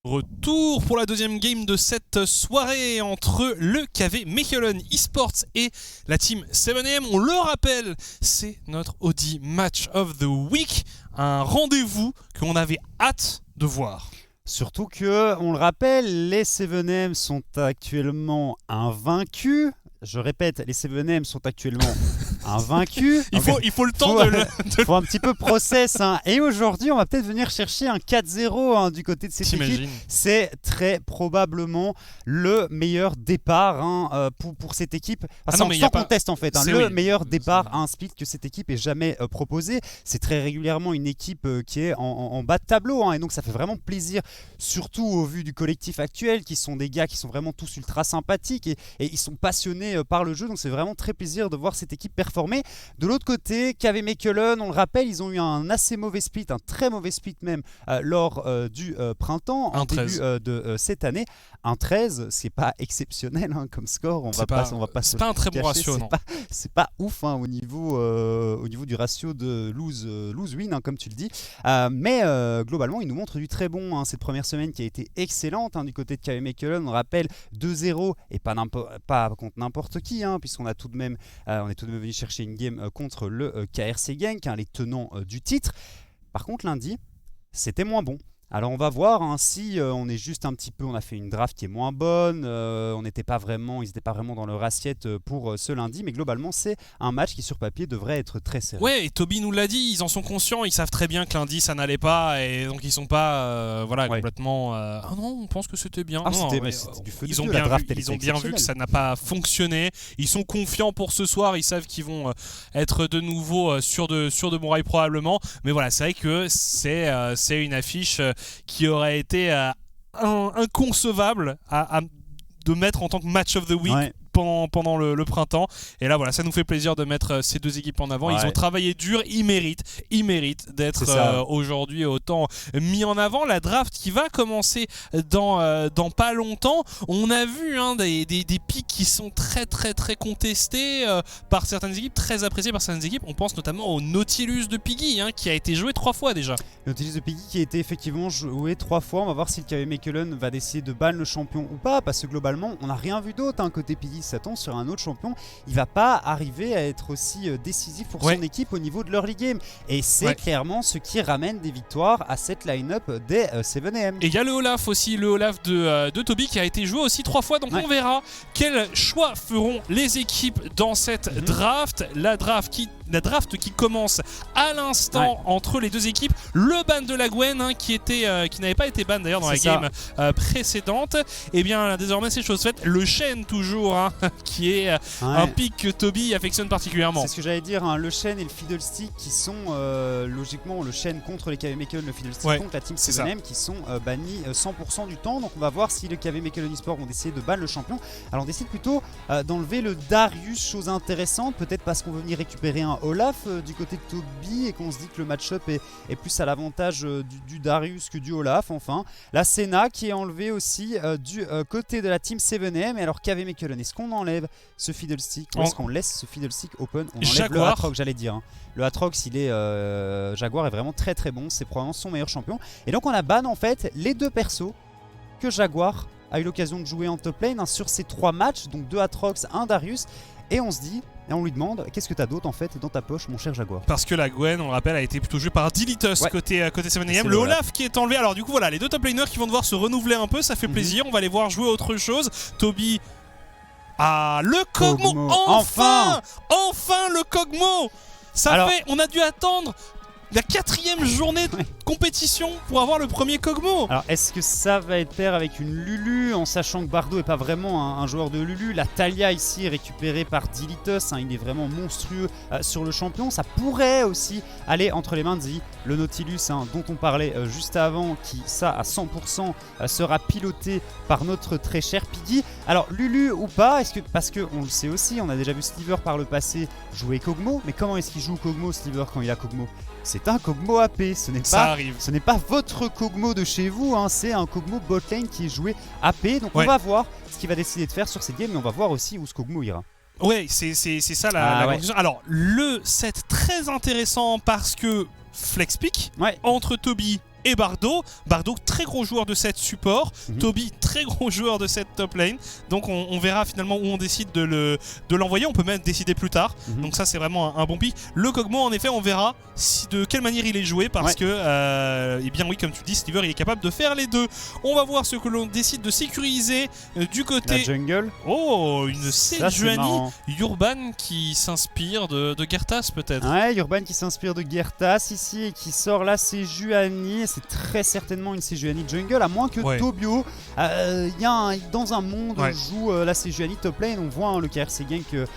Retour pour la deuxième game de cette soirée entre le KV Mechelen Esports et la team 7AM. On le rappelle, c'est notre Audi Match of the Week, un rendez-vous qu'on avait hâte de voir. Surtout que, on le rappelle, les 7AM sont actuellement invaincus. Je répète, les 7AM sont actuellement invaincus. Il faut le temps de Il faut un petit peu process. Et aujourd'hui, on va peut-être venir chercher un 4-0 du côté de cette équipe. C'est très probablement le meilleur départ pour cette équipe. Sans conteste en fait. Le meilleur départ à un split que cette équipe ait jamais proposé. C'est très régulièrement une équipe qui est en bas de tableau. Et donc ça fait vraiment plaisir, surtout au vu du collectif actuel, qui sont des gars qui sont vraiment tous ultra sympathiques et ils sont passionnés par le jeu. Donc c'est vraiment très plaisir de voir cette équipe performer. De l'autre côté, KV Mechelen, on le rappelle, ils ont eu un assez mauvais split, un très mauvais split même lors du printemps, en début de cette année. Un 13, c'est pas exceptionnel comme score. On va pas c'est pas un très bon ratio, non. C'est pas ouf au niveau du ratio de lose-win, comme tu le dis. Mais globalement, ils nous montrent du très bon. Cette première semaine qui a été excellente du côté de KV Mechelen. On rappelle 2-0 et pas contre n'importe qui, puisqu'on a tout de même, on est tout de même venu chercher une game contre le KRC Genk, les tenants du titre. Par contre, lundi, c'était moins bon. Alors on va voir si on est juste un petit peu, on a fait une draft qui est moins bonne, ils n'étaient pas vraiment dans leur assiette pour ce lundi, mais globalement c'est un match qui sur papier devrait être très serré. Ouais, et Toby nous l'a dit, ils en sont conscients, ils savent très bien que lundi ça n'allait pas, et donc ils sont pas complètement ah non, on pense que c'était bien. C'était du feu de Dieu, ils ont bien vu que ça n'a pas fonctionné, ils sont confiants pour ce soir, ils savent qu'ils vont être de nouveau sur de bons rails probablement, mais voilà, c'est vrai que c'est une affiche qui aurait été inconcevable de mettre en tant que match of the week pendant le printemps. Et là, voilà, ça nous fait plaisir de mettre ces deux équipes en avant. Ils ont travaillé dur, ils méritent d'être aujourd'hui autant mis en avant. La draft qui va commencer dans pas longtemps. On a vu des pics qui sont très très très contestés par certaines équipes, très appréciés par certaines équipes. On pense notamment au Nautilus de Piggy qui a été joué 3 fois déjà. Nautilus de Piggy qui a été effectivement joué 3 fois. On va voir si le KV Mechelen va décider de ban le champion ou pas, parce que globalement on n'a rien vu d'autre côté Piggy. S'attend sur un autre champion, il va pas arriver à être aussi décisif pour son équipe au niveau de l'early game, et c'est clairement ce qui ramène des victoires à cette line-up des 7AM. Et il y a le Olaf aussi, le Olaf de Toby qui a été joué aussi 3 fois, donc on verra quels choix feront les équipes dans cette draft. La draft qui commence à l'instant entre les deux équipes. Le ban de la Gwen qui n'avait pas été ban d'ailleurs dans la game précédente. Et bien désormais c'est chose faite. Le Shen toujours qui est un pick que Toby affectionne particulièrement. C'est ce que j'allais dire, le Shen et le Fiddlestick qui sont logiquement le Shen contre les KV Mechelen, le Fiddlestick contre la team 7AM qui sont bannis 100% du temps. Donc on va voir si le KV Mechelen Esports vont décider de ban le champion. Alors on décide plutôt d'enlever le Darius, chose intéressante, peut-être parce qu'on veut venir récupérer un Olaf du côté de Toby et qu'on se dit que le match-up est plus à l'avantage du Darius que du Olaf. Enfin, la Senna qui est enlevée aussi du côté de la team 7AM. Et alors KV Mechelen, est-ce qu'on enlève ce Fiddlestick ou est-ce qu'on laisse ce Fiddlestick open? On enlève Jaguar. Le Atrox, j'allais dire. Le Atrox, Jaguar est vraiment très très bon, c'est probablement son meilleur champion. Et donc on a ban en fait les deux persos que Jaguar a eu l'occasion de jouer en top lane sur ces 3 matchs, donc 2 Atrox, 1 Darius. Et on se dit, et on lui demande, qu'est-ce que t'as d'autre en fait dans ta poche, mon cher Jaguar? Parce que la Gwen, on le rappelle, a été plutôt jouée par Dilitus côté 7AM. Le Olaf qui est enlevé. Alors du coup voilà, les deux top laners qui vont devoir se renouveler un peu, ça fait plaisir. On va les voir jouer autre chose. Toby, le Kog'Maw, enfin le Kog'Maw. On a dû attendre la 4e journée de compétition pour avoir le premier Kog'Maw. Alors est-ce que ça va être pair avec une Lulu, en sachant que Bardo n'est pas vraiment un joueur de Lulu? La Talia ici est récupérée par Dilitus, il est vraiment monstrueux sur le champion. Ça pourrait aussi aller entre les mains de Zee, le Nautilus dont on parlait juste avant, qui ça à 100% sera piloté par notre très cher Piggy. Alors Lulu ou pas, parce qu'on le sait aussi, on a déjà vu Sliver par le passé jouer Kog'Maw, mais comment est-ce qu'il joue Kog'Maw, Sliver, quand il a Kog'Maw? C'est un Kog'Maw AP, ce n'est pas votre Kog'Maw de chez vous, c'est un Kog'Maw botlane qui est joué AP. Donc on va voir ce qu'il va décider de faire sur cette game, mais on va voir aussi où ce Kog'Maw ira. Ouais, c'est ça la conclusion. Alors le set très intéressant parce que flex pick entre Toby et Bardo. Bardo, très gros joueur de cette support. Toby, très gros joueur de cette top lane. Donc on verra finalement où on décide de l'envoyer. On peut même décider plus tard. Donc ça, c'est vraiment un bon pick. Le Kog'Maw, en effet, on verra de quelle manière il est joué parce que, eh bien oui, comme tu dis, Sliver, il est capable de faire les deux. On va voir ce que l'on décide de sécuriser du côté... La jungle. Oh, une Sejuani. Urban qui s'inspire de Gertas peut-être. Ouais, Urban qui s'inspire de Gertas ici et qui sort la Sejuani. C'est très certainement une Sejuani jungle, à moins que Tobio, dans un monde joue la Sejuani top lane. On voit le KRC Gank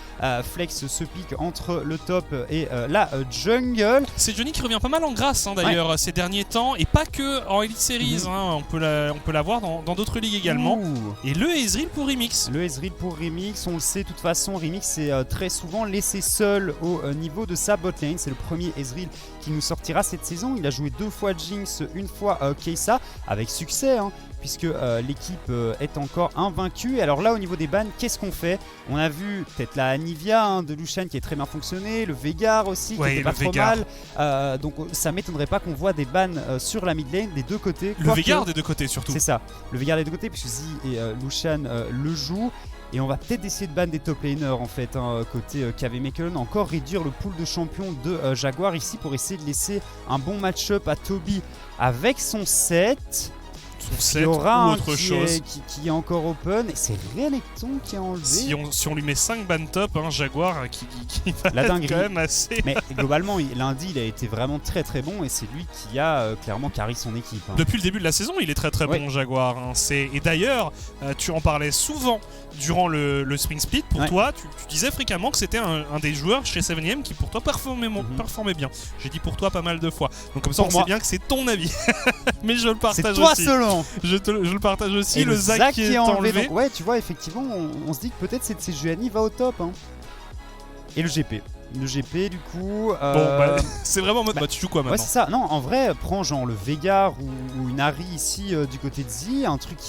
flex ce pick entre le top et la jungle. Sejuani qui revient pas mal en grâce d'ailleurs ces derniers temps, et pas que en Elite Series, on peut la voir dans d'autres ligues également. Et le Ezreal pour Remix. Le Ezreal pour Remix, on le sait de toute façon, Remix est très souvent laissé seul au niveau de sa botlane. C'est le premier Ezreal qui nous sortira cette saison. Il a joué 2 fois Jinx, 1 fois Kai'Sa, avec succès, puisque l'équipe est encore invaincue. Alors là, au niveau des bans, qu'est-ce qu'on fait? On a vu peut-être la Anivia de Lucian qui a très bien fonctionné, le Veigar aussi qui était pas trop mal. Donc ça m'étonnerait pas qu'on voit des bans sur la mid lane des deux côtés. Le Veigar des deux côtés surtout. C'est ça, le Veigar des deux côtés, puisque Zi et Lucian le jouent. Et on va peut-être essayer de ban des top laners en fait, côté KV Mechelen. Encore réduire le pool de champions de Jaguar ici pour essayer de laisser un bon match-up à Toby avec son set. Il y aura autre chose qui est encore open, et c'est Renekton qui est enlevé. Si on lui met 5 ban top, Jaguar qui va la être quand même assez... Mais globalement, lundi, il a été vraiment très très bon, et c'est lui qui a clairement carry son équipe. Depuis le début de la saison, il est très très bon, Jaguar. Et d'ailleurs, tu en parlais souvent durant le Spring Split. Pour toi, tu disais fréquemment que c'était un des joueurs chez 7ème qui pour toi performait bien. J'ai dit pour toi pas mal de fois. Donc comme ça, on sait bien que c'est ton avis. Mais je le partage aussi. C'est toi selon. Je le partage aussi. Et le Zac qui est enlevé. Donc, ouais, tu vois, effectivement, on se dit que peut-être cette Sejuani va au top. Et le GP. Le GP, du coup. C'est vraiment en mode tu joues quoi maintenant? Ouais, c'est ça. Non, en vrai, prends genre le Veigar ou une Ahri ici du côté de Zi, un truc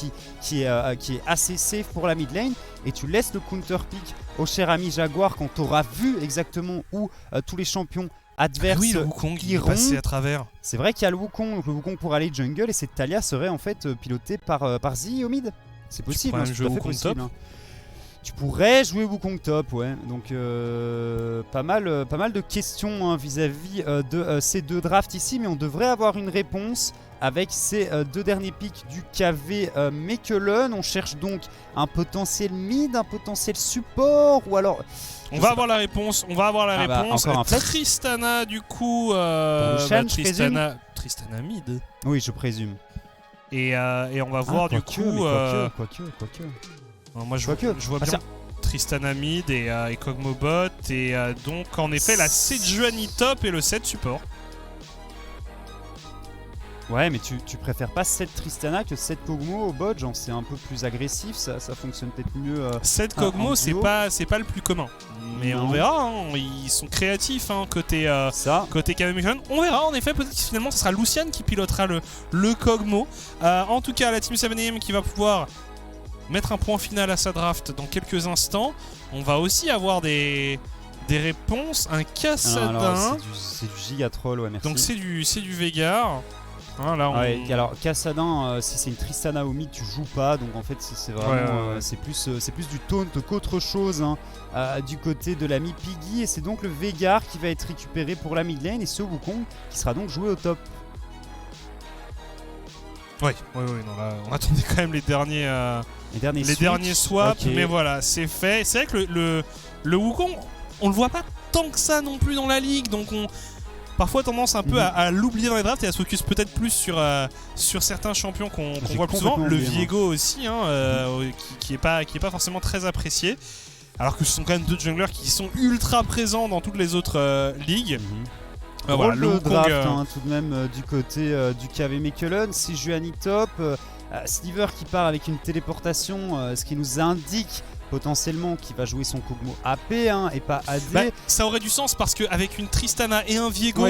qui est assez safe pour la mid lane, et tu laisses le counter pick au cher ami Jaguar quand tu auras vu exactement où tous les champions adverses le Wukong qui est passé à travers. C'est vrai qu'il y a le Wukong, donc le Wukong pour aller jungle, et cette Talia serait en fait pilotée par Zi au mid. C'est possible, c'est tout à fait possible. Tu pourrais jouer Wukong top, ouais. Donc pas mal de questions vis-à-vis de ces deux drafts ici, mais on devrait avoir une réponse avec ces deux derniers picks du KV Mechelen. On cherche donc un potentiel mid, un potentiel support, ou alors... On va avoir la réponse. Encore un flex. Tristana du coup. Tristana mid. Oui, je présume. Et on va voir du coup. Quoique. Moi je vois bien Tristana mid et Kog'Maw bot, et donc en effet la Sejuani top et le 7 support. Ouais, mais tu préfères pas 7 Tristana que 7 Kog'Maw au bot, genre c'est un peu plus agressif, ça fonctionne peut-être mieux. 7 Kog'Maw c'est pas le plus commun. Mais on verra, ils sont créatifs côté KV Mechelen. On verra, en effet, peut-être que finalement ce sera Lucian qui pilotera le Kog'Maw. En tout cas, la Team 7ème qui va pouvoir mettre un point final à sa draft dans quelques instants. On va aussi avoir des réponses, un Kassadin. C'est du giga troll, ouais, merci. Donc c'est du Veigar. Alors Kassadin, si c'est une Tristana au mid, tu joues pas, donc en fait c'est vraiment c'est plus du taunt qu'autre chose du côté de l'ami Piggy, et c'est donc le Veigar qui va être récupéré pour la mid lane, et ce Wukong qui sera donc joué au top. Non, là, on attendait quand même les derniers swaps, okay. Mais voilà, c'est fait. C'est vrai que le Wukong, on le voit pas tant que ça non plus dans la ligue, donc on parfois tendance un peu à l'oublier dans les drafts et à se focus peut-être plus sur certains champions qu'on voit plus souvent. Le Viego aussi, qui est pas forcément très apprécié, alors que ce sont quand même deux junglers qui sont ultra présents dans toutes les autres ligues. Voilà, le draft tout de même du côté du KV Mechelen. Sejuani top, Sliver qui part avec une téléportation, ce qui nous indique potentiellement qui va jouer son Kog'Maw AP et pas AD. Ça aurait du sens parce qu'avec une Tristana et un Viego,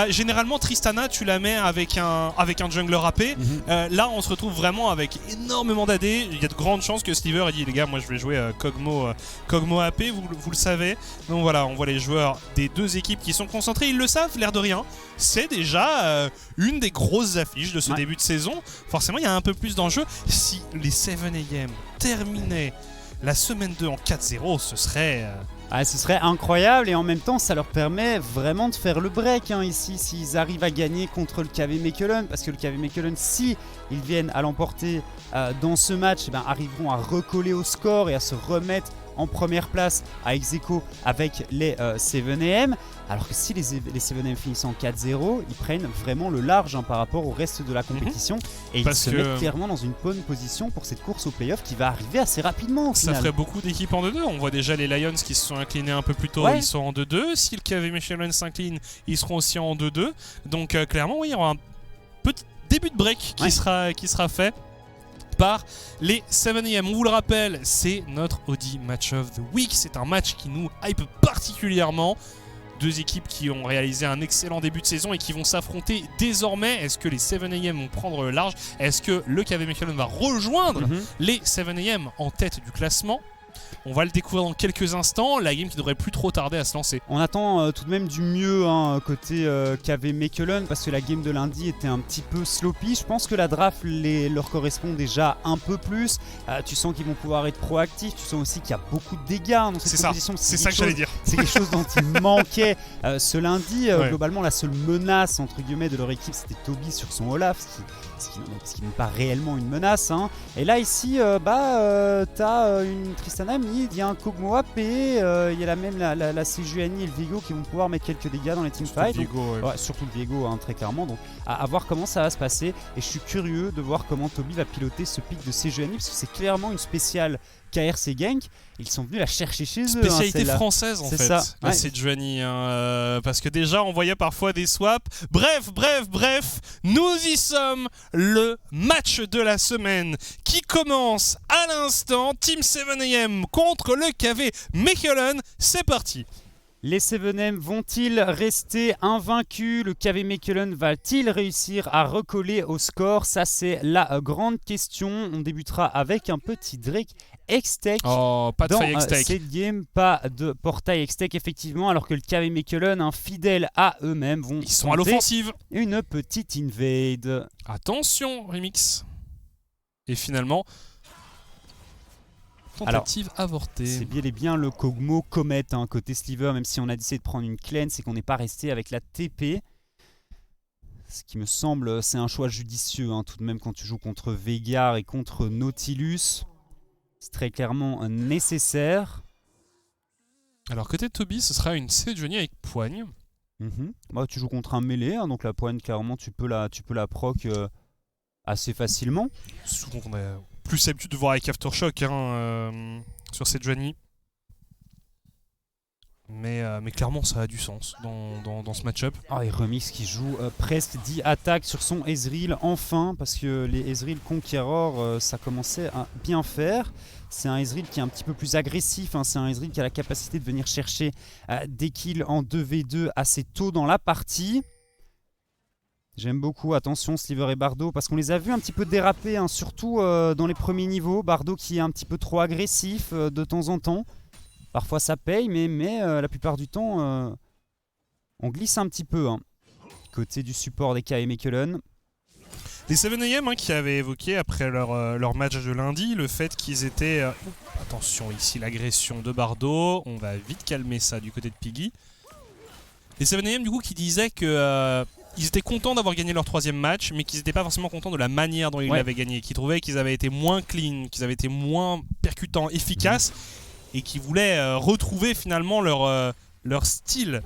généralement Tristana tu la mets avec un jungler AP. Là on se retrouve vraiment avec énormément d'AD. Il y a de grandes chances que Sliver ait dit les gars, moi je vais jouer Kog'Maw AP, vous le savez. Donc voilà, on voit les joueurs des deux équipes qui sont concentrés, ils le savent, l'air de rien. C'est déjà une des grosses affiches de ce début de saison. Forcément il y a un peu plus d'enjeux. Si les 7AM terminaient la semaine 2 en 4-0, ce serait incroyable, et en même temps ça leur permet vraiment de faire le break ici, s'ils arrivent à gagner contre le KV Mechelen, parce que le KV Mechelen, si ils viennent à l'emporter dans ce match, arriveront à recoller au score et à se remettre en première place à ex-aequo avec les 7AM, alors que si les 7AM finissent en 4-0, ils prennent vraiment le large par rapport au reste de la compétition, et ils se mettent clairement dans une bonne position pour cette course au playoff qui va arriver assez rapidement au final. Ça ferait beaucoup d'équipes en 2-2, on voit déjà les Lions qui se sont inclinés un peu plus tôt, ils sont en 2-2, si le KV Mechelen s'incline, ils seront aussi en 2-2, donc clairement oui, il y aura un petit début de break qui sera fait par les 7AM. On vous le rappelle, c'est notre Audi Match of the Week. C'est un match qui nous hype particulièrement. Deux équipes qui ont réalisé un excellent début de saison et qui vont s'affronter désormais. Est-ce que les 7AM vont prendre le large? Est-ce que le KV Mechelen va rejoindre les 7AM en tête du classement? On va le découvrir dans quelques instants, la game qui devrait plus trop tarder à se lancer. On attend tout de même du mieux côté KV Mechelen, parce que la game de lundi était un petit peu sloppy. Je pense que la draft leur correspond déjà un peu plus. Tu sens qu'ils vont pouvoir être proactifs, tu sens aussi qu'il y a beaucoup de dégâts dans cette compétition. C'est ça que j'allais dire. C'est quelque chose dont il manquait ce lundi. Globalement, la seule menace entre guillemets de leur équipe, c'était Toby sur son Olaf, ce qui n'est pas réellement une menace. Et là ici, t'as une Tristana mid, il y a un Kog'Maw AP, il y a même la Sejuani et le Viego qui vont pouvoir mettre quelques dégâts dans les teamfights. Surtout le Viego, très clairement. Donc à voir comment ça va se passer. Et je suis curieux de voir comment Toby va piloter ce pick de Sejuani, parce que c'est clairement une spéciale KRC Gank. Ils sont venus la chercher chez eux. Spécialité française en fait, la Sejuani. Parce que déjà on voyait parfois des swaps. Bref, nous y sommes. Le match de la semaine qui commence à l'instant. Team 7AM contre le KV Mechelen. C'est parti. Les 7AM vont-ils rester invaincus? Le KV Mechelen va-t-il réussir à recoller au score? Ça, c'est la grande question. On débutera avec un petit Drake Hextech. Pas de faille Hextech. Cette game, pas de portail Hextech, effectivement, alors que le KV Mechelen, fidèle à eux-mêmes, ils sont à l'offensive. Une petite invade. Attention, Remix. Et finalement, tentative avortée. C'est bien et bien le Kog'Maw Comet côté Sliver, même si on a décidé de prendre une cleanse, c'est qu'on n'est pas resté avec la TP. Ce qui me semble, c'est un choix judicieux tout de même quand tu joues contre Veigar et contre Nautilus. C'est très clairement nécessaire. Alors côté Toby, ce sera une Sejuani avec poigne. Tu joues contre un mêlé, donc la poigne, clairement, tu peux la proc assez facilement. Souvent on a plus l'habitude de voir avec Aftershock sur Sejuani. Mais clairement ça a du sens dans ce match-up. Et Remix qui joue presque 10 attaques sur son Ezreal enfin, parce que les Ezreal Conqueror ça commençait à bien faire. C'est un Ezreal qui est un petit peu plus agressif, c'est un Ezreal qui a la capacité de venir chercher des kills en 2v2 assez tôt dans la partie. J'aime beaucoup, attention Sliver et Bardo, parce qu'on les a vus un petit peu déraper, surtout dans les premiers niveaux. Bardo qui est un petit peu trop agressif de temps en temps. Parfois ça paye, mais la plupart du temps, on glisse un petit peu. Côté du support des KV Mechelen. Les 7AM qui avaient évoqué après leur match de lundi le fait qu'ils étaient... attention ici, l'agression de Bardo. On va vite calmer ça du côté de Piggy. Les 7AM du coup qui disaient que... ils étaient contents d'avoir gagné leur troisième match, mais qu'ils n'étaient pas forcément contents de la manière dont ils l'avaient gagné. Qu'ils trouvaient qu'ils avaient été moins clean, qu'ils avaient été moins percutants, efficaces, et qu'ils voulaient retrouver finalement leur style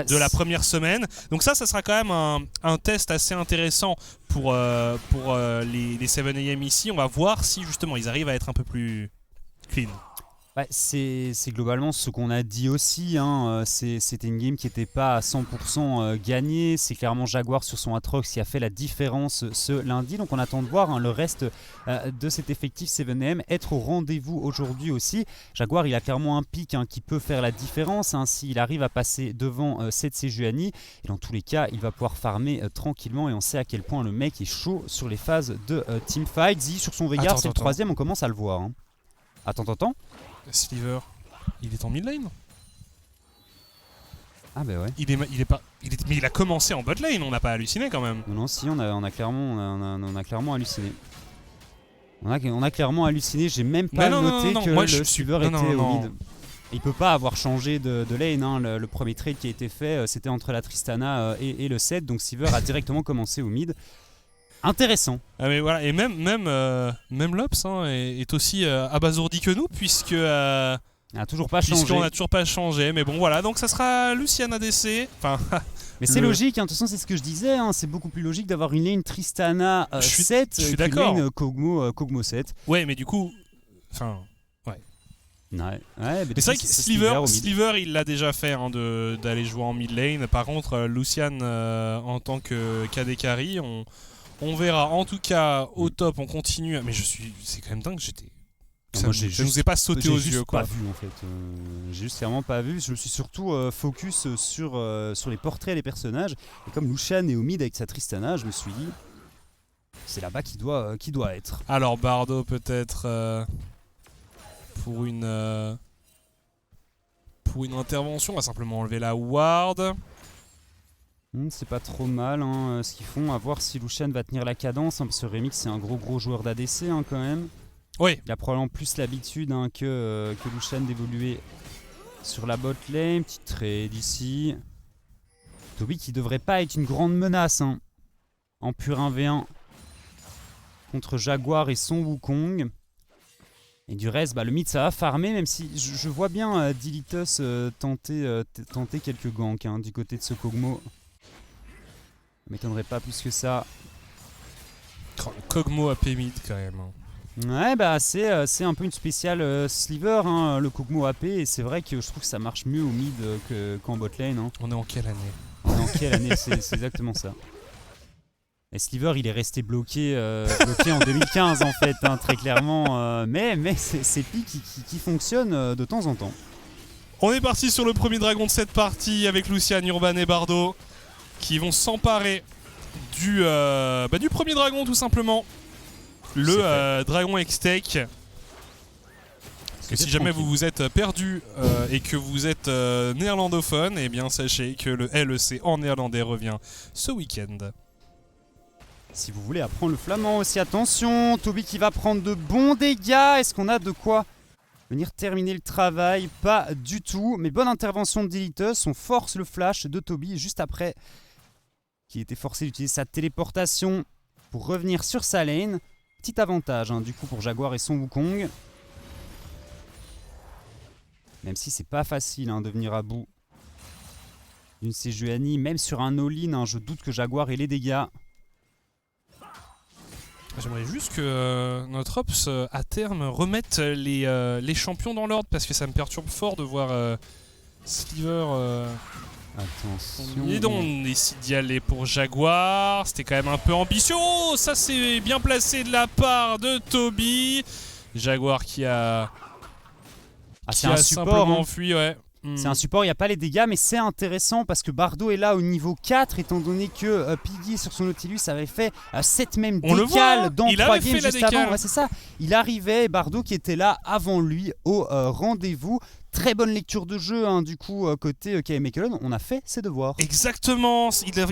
de la première semaine. Donc ça sera quand même un test assez intéressant pour les 7AM ici. On va voir si justement ils arrivent à être un peu plus clean. C'est globalement ce qu'on a dit aussi, hein. C'était une game qui n'était pas à 100% gagnée. C'est clairement Jaguar sur son Aatrox qui a fait la différence ce lundi. Donc on attend de voir, hein, le reste de cet effectif 7M être au rendez-vous aujourd'hui aussi. Jaguar, il a clairement un pic, hein, qui peut faire la différence, hein, s'il arrive à passer devant cette Sejuani. Et dans tous les cas, il va pouvoir farmer tranquillement. Et on sait à quel point le mec est chaud sur les phases de teamfight. Zi sur son Veigar, c'est le troisième, on commence à le voir, hein. Attends. Sliver, il est en mid lane. Ah bah ouais. Mais il a commencé en bot lane, on n'a pas halluciné quand même. Non, si, on a clairement halluciné. On a clairement halluciné, j'ai même pas noté que le Sliver était au mid. Il peut pas avoir changé de lane, hein. Le premier trade qui a été fait, c'était entre la Tristana et le set, donc Sliver a directement commencé au mid. Intéressant. Ah mais voilà, et même Lops, hein, est aussi abasourdi que nous, puisque on n'a toujours pas changé. Puisqu'on n'a toujours pas changé, mais bon voilà, donc ça sera Lucian ADC. Enfin, mais c'est logique, hein. De toute façon c'est ce que je disais, hein. C'est beaucoup plus logique d'avoir une lane Tristana 7 qu'une lane Kog'Maw 7. Ouais, mais du coup, enfin, ouais. Mais c'est vrai que Sliver il l'a déjà fait, hein, d'aller jouer en mid lane. Par contre, Lucian en tant que KD carry, on verra. En tout cas, au top, on continue. Mais c'est quand même dingue, ça nous est pas sauté aux yeux, quoi. Pas vu, en fait. J'ai juste clairement pas vu. Je me suis surtout focus sur les portraits des personnages. Et comme Lucian est au mid avec sa Tristana, je me suis dit, c'est là-bas qu'il doit être. Alors Bardo peut-être pour une intervention, on va simplement enlever la ward. C'est pas trop mal, hein, ce qu'ils font. À voir si Lucian va tenir la cadence, hein, parce que Remix c'est un gros joueur d'ADC, hein, quand même. Oui. Il a probablement plus l'habitude, hein, que Lucian d'évoluer sur la bot lane. Petit trade ici. Toby qui devrait pas être une grande menace, hein, en pur 1v1 contre Jaguar et son Wukong. Et du reste, le mid ça va farmer, même si je vois bien Dilitos tenter quelques ganks, hein, du côté de ce Kog'Maw. Ça m'étonnerait pas plus que ça. Kog'Maw AP mid quand même. Ouais, c'est un peu une spéciale Sliver, hein, le Kog'Maw AP, et c'est vrai que je trouve que ça marche mieux au mid qu'en bot lane, hein. On est en quelle année? C'est exactement ça. Et Sliver il est resté bloqué en 2015 en fait, hein, très clairement, mais c'est pique qui fonctionne de temps en temps. On est parti sur le premier dragon de cette partie avec Lucian, Urban et Bardo qui vont s'emparer du premier dragon tout simplement. Le dragon X-Tech. Si jamais vous vous êtes perdu et que vous êtes néerlandophone, eh bien sachez que le LEC en néerlandais revient ce week-end. Si vous voulez apprendre le flamand aussi, attention, Toby qui va prendre de bons dégâts. Est-ce qu'on a de quoi venir terminer le travail? Pas du tout, mais bonne intervention de Dilitos. On force le flash de Toby juste après qui était forcé d'utiliser sa téléportation pour revenir sur sa lane. Petit avantage, hein, du coup pour Jaguar et son Wukong. Même si c'est pas facile, hein, de venir à bout d'une Sejuani, même sur un all-in, hein, je doute que Jaguar ait les dégâts. J'aimerais juste que notre Ops à terme remette les champions dans l'ordre, parce que ça me perturbe fort de voir Sliver. Attention. Et donc on décide d'y aller pour Jaguar. C'était quand même un peu ambitieux. Oh, ça c'est bien placé de la part de Toby. Jaguar qui a. C'est un support, simplement fui, ouais. C'est un support, il n'y a pas les dégâts, mais c'est intéressant parce que Bardo est là au niveau 4, étant donné que Piggy sur son Nautilus avait fait cette même décale dans 3 games juste avant. Ouais, c'est ça. Il arrivait, Bardo qui était là avant lui au rendez-vous. Très bonne lecture de jeu, hein, du coup, côté KMKLN, on a fait ses devoirs. Exactement,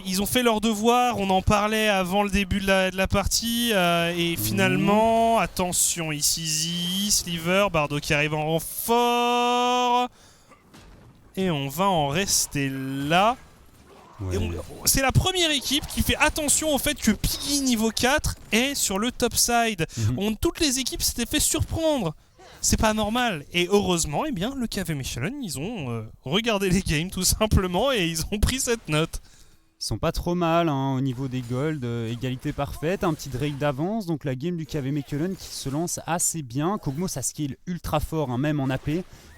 ils ont fait leurs devoirs, on en parlait avant le début de la partie, et finalement, attention ici, Sliver, Bardo qui arrive en renfort, et on va en rester là. Ouais. C'est la première équipe qui fait attention au fait que Piggy niveau 4 est sur le top side. Toutes les équipes s'étaient fait surprendre. C'est pas normal. Et heureusement, eh bien, le KV Michelin, ils ont regardé les games tout simplement et ils ont pris cette note. Ils sont pas trop mal au niveau des golds, égalité parfaite, un petit Drake d'avance, donc la game du KV Mechelen qui se lance assez bien. Kog'Maw ça skill ultra fort, même en AP.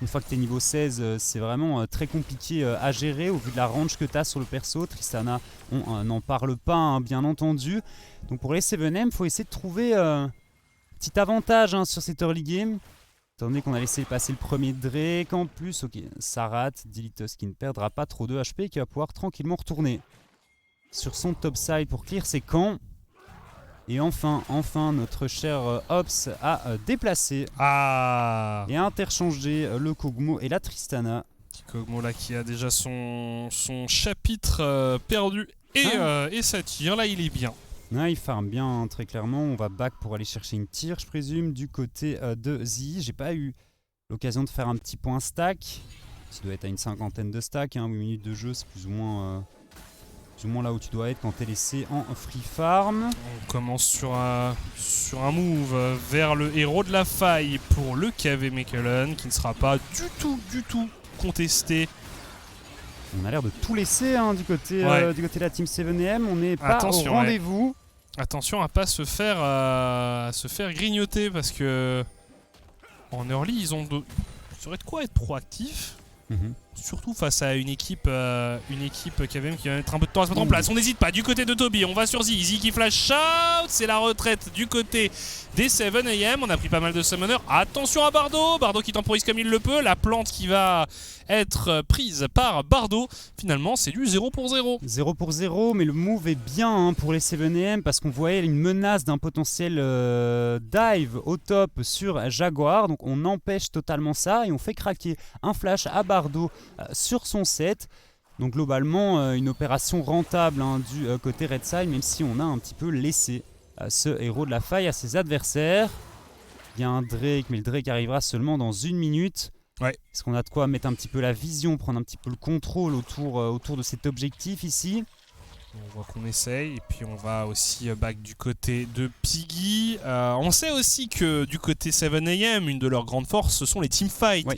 Une fois que tu es niveau 16, c'est vraiment très compliqué à gérer au vu de la range que tu as sur le perso. Tristana, on n'en parle pas, bien entendu. Donc pour les 7M, il faut essayer de trouver un petit avantage sur cette early game. Étant donné qu'on a laissé passer le premier Drake en plus, ok, ça rate. Dilitos qui ne perdra pas trop de HP et qui va pouvoir tranquillement retourner sur son top side pour clear ses camps. Et enfin, notre cher Ops a déplacé et a interchangé le Kog'Maw et la Tristana. Petit Kog'Maw là qui a déjà son chapitre perdu et ça tire. Là, il est bien. Ouais, il farm bien, très clairement. On va back pour aller chercher une tire, je présume, du côté de Zi. J'ai pas eu l'occasion de faire un petit point stack. Tu dois être à une cinquantaine de stacks, 8 minutes de jeu, c'est plus ou moins là où tu dois être quand tu es laissé en free farm. On commence sur un move vers le héros de la faille pour le KV Mechelen qui ne sera pas du tout contesté. On a l'air de tout laisser du côté de la team 7M. On n'est pas au rendez-vous. Ouais. Attention à pas se faire grignoter parce que en early ils auraient de quoi être proactifs. Surtout face à une équipe KVM qui va mettre un peu de temps à se mettre en place. On n'hésite pas, du côté de Toby, on va sur Zi qui flash out, c'est la retraite du côté des 7AM. On a pris pas mal de summoners. Attention à Bardo qui temporise comme il le peut. La plante qui va être prise par Bardo. Finalement, c'est du 0 pour 0. 0 pour 0, mais le move est bien pour les 7AM parce qu'on voyait une menace d'un potentiel dive au top sur Jaguar. Donc on empêche totalement ça et on fait craquer un flash à Bardo sur son set. Donc globalement, une opération rentable du côté Red Side, même si on a un petit peu laissé ce héros de la faille à ses adversaires. Il y a un Drake, mais le Drake arrivera seulement dans 1 minute. Ouais. Est-ce qu'on a de quoi mettre un petit peu la vision, prendre un petit peu le contrôle autour de cet objectif ici? On voit qu'on essaye et puis on va aussi back du côté de Piggy. On sait aussi que du côté 7AM, une de leurs grandes forces, ce sont les teamfights. Ouais.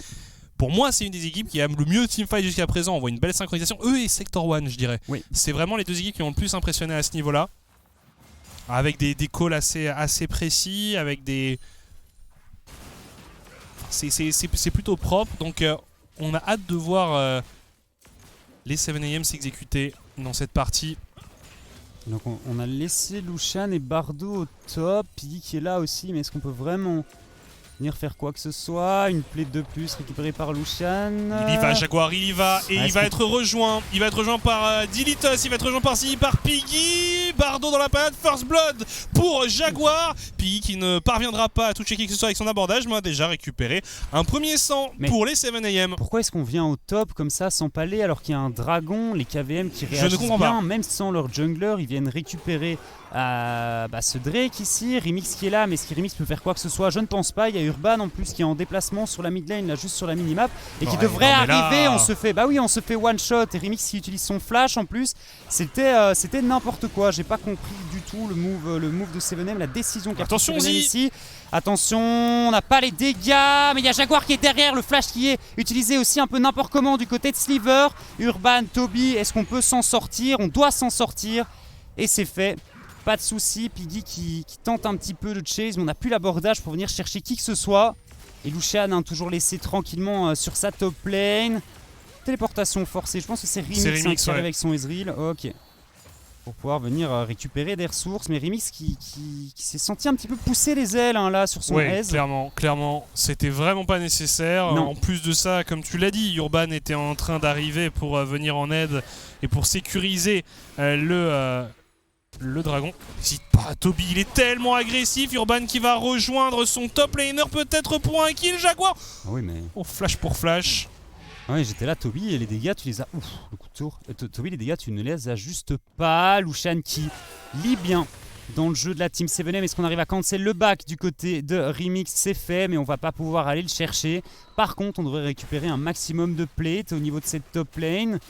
Pour moi, c'est une des équipes qui a le mieux teamfight jusqu'à présent. On voit une belle synchronisation. Eux et Sector One, je dirais. Oui. C'est vraiment les deux équipes qui m'ont le plus impressionné à ce niveau-là. Avec des calls assez précis, avec des... C'est plutôt propre. Donc on a hâte de voir les 7AM s'exécuter dans cette partie. Donc on a laissé Lucian et Bardo au top. Piggy qui est là aussi, mais est-ce qu'on peut vraiment venir faire quoi que ce soit? Une plaie de plus récupérée par Lucian. Il y va, Jaguar, il y va. Et il va être rejoint. Il va être rejoint par Dilitos, il va être rejoint par Piggy. Bardo dans la panade, First Blood pour Jaguar. Piggy qui ne parviendra pas à toucher qui que ce soit avec son abordage, mais a déjà récupéré un premier sang pour les 7AM. Pourquoi est-ce qu'on vient au top comme ça sans palais alors qu'il y a un dragon? Les KVM qui réagissent bien, même sans leur jungler, ils viennent récupérer ce Drake ici. Remix qui est là, mais est-ce que Remix peut faire quoi que ce soit? Je ne pense pas. Il y a Urban en plus qui est en déplacement sur la mid lane, là juste sur la minimap, et qui devrait arriver. On se fait one shot, et Remix qui utilise son flash en plus. C'était n'importe quoi. J'ai pas compris du tout le move de 7M, la décision qu'a pris 7M ici. Attention, on n'a pas les dégâts, mais il y a Jaguar qui est derrière, le flash qui est utilisé aussi un peu n'importe comment du côté de Sliver. Urban, Toby, est-ce qu'on peut s'en sortir? On doit s'en sortir, et c'est fait. Pas de soucis, Piggy qui tente un petit peu de chase, mais on n'a plus l'abordage pour venir chercher qui que ce soit. Et Lucian toujours laissé tranquillement sur sa top lane. Téléportation forcée, je pense que c'est Remix qui arrive avec son Ezreal. Ok. Pour pouvoir venir récupérer des ressources, mais Remix qui s'est senti un petit peu pousser les ailes là sur son Ez. Clairement, c'était vraiment pas nécessaire. Non. En plus de ça, comme tu l'as dit, Urban était en train d'arriver pour venir en aide et pour sécuriser le dragon. N'hésite pas, Toby, il est tellement agressif. Urban qui va rejoindre son top laner peut-être pour un kill. Jaguar. Ah oui, mais... Oh, flash pour flash. Ouais, j'étais là, Toby, et les dégâts, tu les as... Ouf, le coup de tour. Toby, les dégâts, tu ne les ajustes pas. Lucian qui lit bien dans le jeu de la Team 7M. Est-ce qu'on arrive à cancel le back du côté de Remix? C'est fait, mais on va pas pouvoir aller le chercher. Par contre, on devrait récupérer un maximum de plates au niveau de cette top lane.